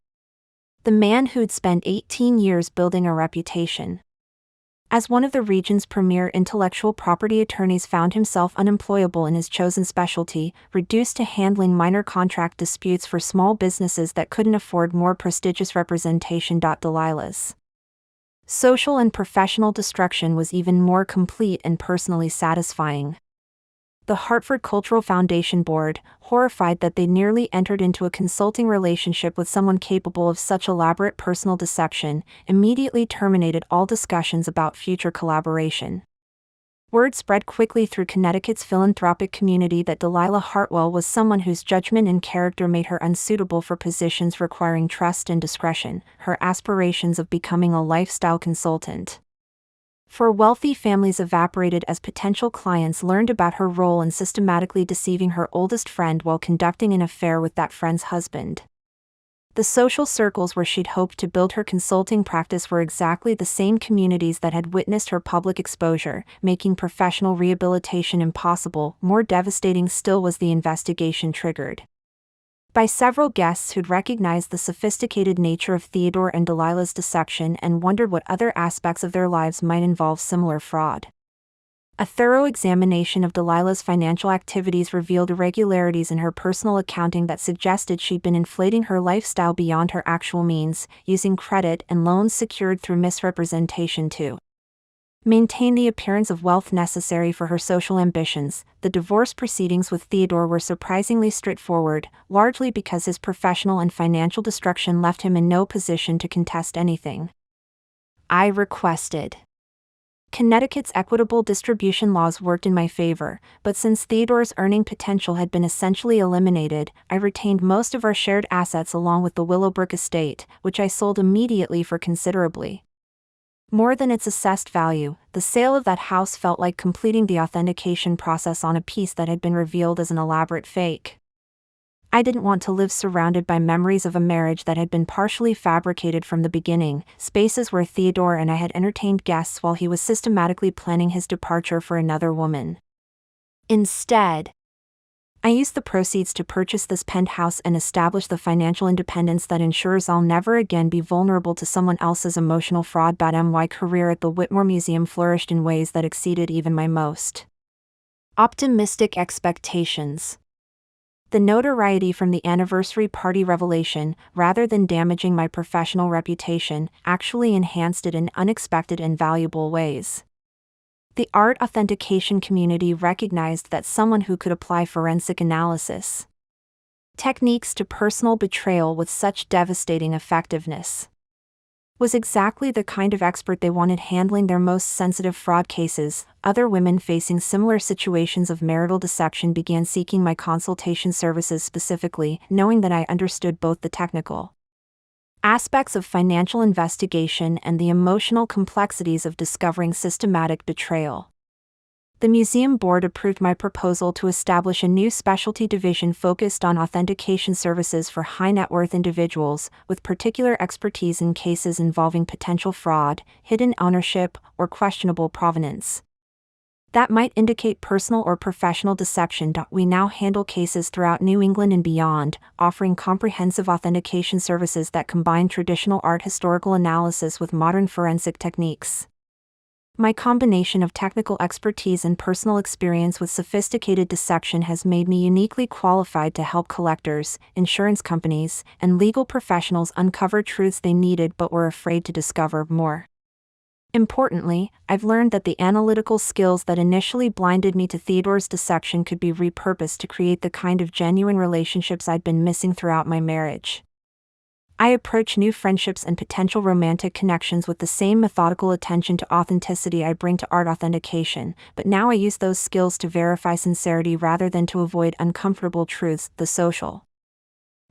[SPEAKER 1] The man who'd spent 18 years building a reputation as one of the region's premier intellectual property attorneys found himself unemployable in his chosen specialty, reduced to handling minor contract disputes for small businesses that couldn't afford more prestigious representation. Delilah's social and professional destruction was even more complete and personally satisfying. The Hartford Cultural Foundation Board, horrified that they nearly entered into a consulting relationship with someone capable of such elaborate personal deception, immediately terminated all discussions about future collaboration. Word spread quickly through Connecticut's philanthropic community that Delilah Hartwell was someone whose judgment and character made her unsuitable for positions requiring trust and discretion, her aspirations of becoming a lifestyle consultant for wealthy families evaporated as potential clients learned about her role in systematically deceiving her oldest friend while conducting an affair with that friend's husband. The social circles where she'd hoped to build her consulting practice were exactly the same communities that had witnessed her public exposure, making professional rehabilitation impossible. More devastating still was the investigation triggered by several guests who'd recognized the sophisticated nature of Theodore and Delilah's deception and wondered what other aspects of their lives might involve similar fraud. A thorough examination of Delilah's financial activities revealed irregularities in her personal accounting that suggested she'd been inflating her lifestyle beyond her actual means, using credit and loans secured through misrepresentation to maintain the appearance of wealth necessary for her social ambitions. The divorce proceedings with Theodore were surprisingly straightforward, largely because his professional and financial destruction left him in no position to contest anything I requested. Connecticut's equitable distribution laws worked in my favor, but since Theodore's earning potential had been essentially eliminated, I retained most of our shared assets along with the Willowbrook estate, which I sold immediately for considerably more than its assessed value. The sale of that house felt like completing the authentication process on a piece that had been revealed as an elaborate fake. I didn't want to live surrounded by memories of a marriage that had been partially fabricated from the beginning, spaces where Theodore and I had entertained guests while he was systematically planning his departure for another woman. Instead, I used the proceeds to purchase this penthouse and establish the financial independence that ensures I'll never again be vulnerable to someone else's emotional fraud. My career at the Whitmore Museum flourished in ways that exceeded even my most optimistic expectations. The notoriety from the anniversary party revelation, rather than damaging my professional reputation, actually enhanced it in unexpected and valuable ways. The art authentication community recognized that someone who could apply forensic analysis techniques to personal betrayal with such devastating effectiveness was exactly the kind of expert they wanted handling their most sensitive fraud cases. Other women facing similar situations of marital deception began seeking my consultation services specifically, knowing that I understood both the technical aspects of financial investigation and the emotional complexities of discovering systematic betrayal. The museum board approved my proposal to establish a new specialty division focused on authentication services for high-net-worth individuals, with particular expertise in cases involving potential fraud, hidden ownership, or questionable provenance that might indicate personal or professional deception. We now handle cases throughout New England and beyond, offering comprehensive authentication services that combine traditional art historical analysis with modern forensic techniques. My combination of technical expertise and personal experience with sophisticated deception has made me uniquely qualified to help collectors, insurance companies, and legal professionals uncover truths they needed but were afraid to discover. More importantly, I've learned that the analytical skills that initially blinded me to Theodore's deception could be repurposed to create the kind of genuine relationships I'd been missing throughout my marriage. I approach new friendships and potential romantic connections with the same methodical attention to authenticity I bring to art authentication, but now I use those skills to verify sincerity rather than to avoid uncomfortable truths. The social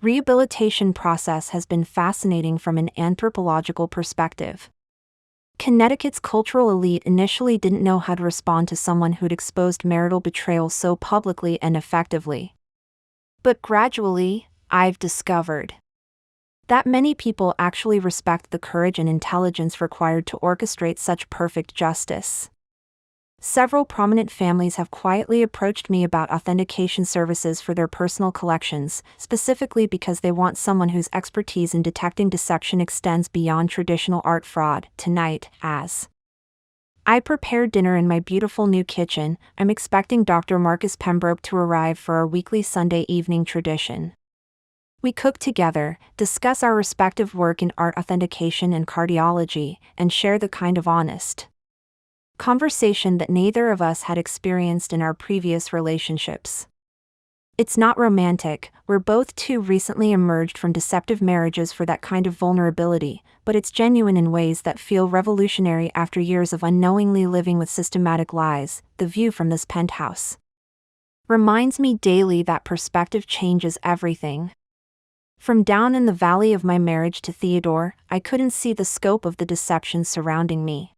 [SPEAKER 1] rehabilitation process has been fascinating from an anthropological perspective. Connecticut's cultural elite initially didn't know how to respond to someone who'd exposed marital betrayal so publicly and effectively. But gradually, I've discovered that many people actually respect the courage and intelligence required to orchestrate such perfect justice. Several prominent families have quietly approached me about authentication services for their personal collections, specifically because they want someone whose expertise in detecting deception extends beyond traditional art fraud. Tonight, as I prepare dinner in my beautiful new kitchen, I'm expecting Dr. Marcus Pembroke to arrive for our weekly Sunday evening tradition. We cook together, discuss our respective work in art authentication and cardiology, and share the kind of honest conversation that neither of us had experienced in our previous relationships. It's not romantic, we're both too recently emerged from deceptive marriages for that kind of vulnerability, but it's genuine in ways that feel revolutionary after years of unknowingly living with systematic lies. The view from this penthouse reminds me daily that perspective changes everything. From down in the valley of my marriage to Theodore, I couldn't see the scope of the deception surrounding me.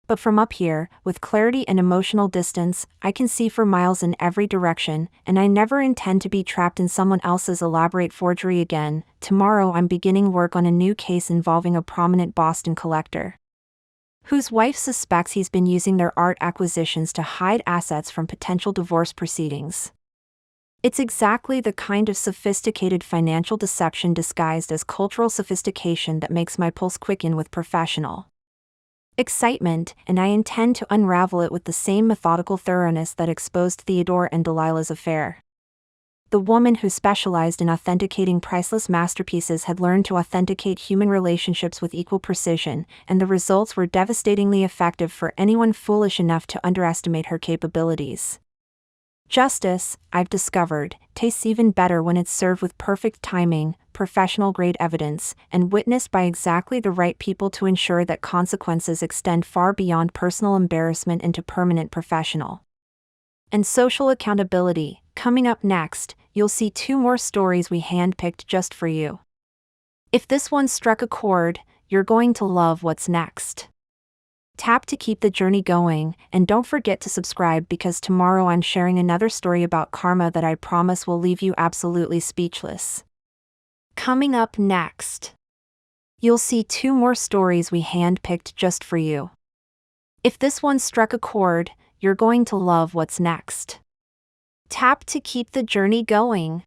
[SPEAKER 1] But from up here, with clarity and emotional distance, I can see for miles in every direction, and I never intend to be trapped in someone else's elaborate forgery again. Tomorrow I'm beginning work on a new case involving a prominent Boston collector whose wife suspects he's been using their art acquisitions to hide assets from potential divorce proceedings. It's exactly the kind of sophisticated financial deception disguised as cultural sophistication that makes my pulse quicken with professional excitement, and I intend to unravel it with the same methodical thoroughness that exposed Theodore and Delilah's affair. The woman who specialized in authenticating priceless masterpieces had learned to authenticate human relationships with equal precision, and the results were devastatingly effective for anyone foolish enough to underestimate her capabilities. Justice, I've discovered, tastes even better when it's served with perfect timing, professional-grade evidence, and witnessed by exactly the right people to ensure that consequences extend far beyond personal embarrassment into permanent professional and social accountability. Coming up next, you'll see 2 more stories we handpicked just for you. If this one struck a chord, you're going to love what's next. Tap to keep the journey going, and don't forget to subscribe because tomorrow I'm sharing another story about karma that I promise will leave you absolutely speechless. Coming up next, you'll see 2 more stories we handpicked just for you. If this one struck a chord, you're going to love what's next. Tap to keep the journey going.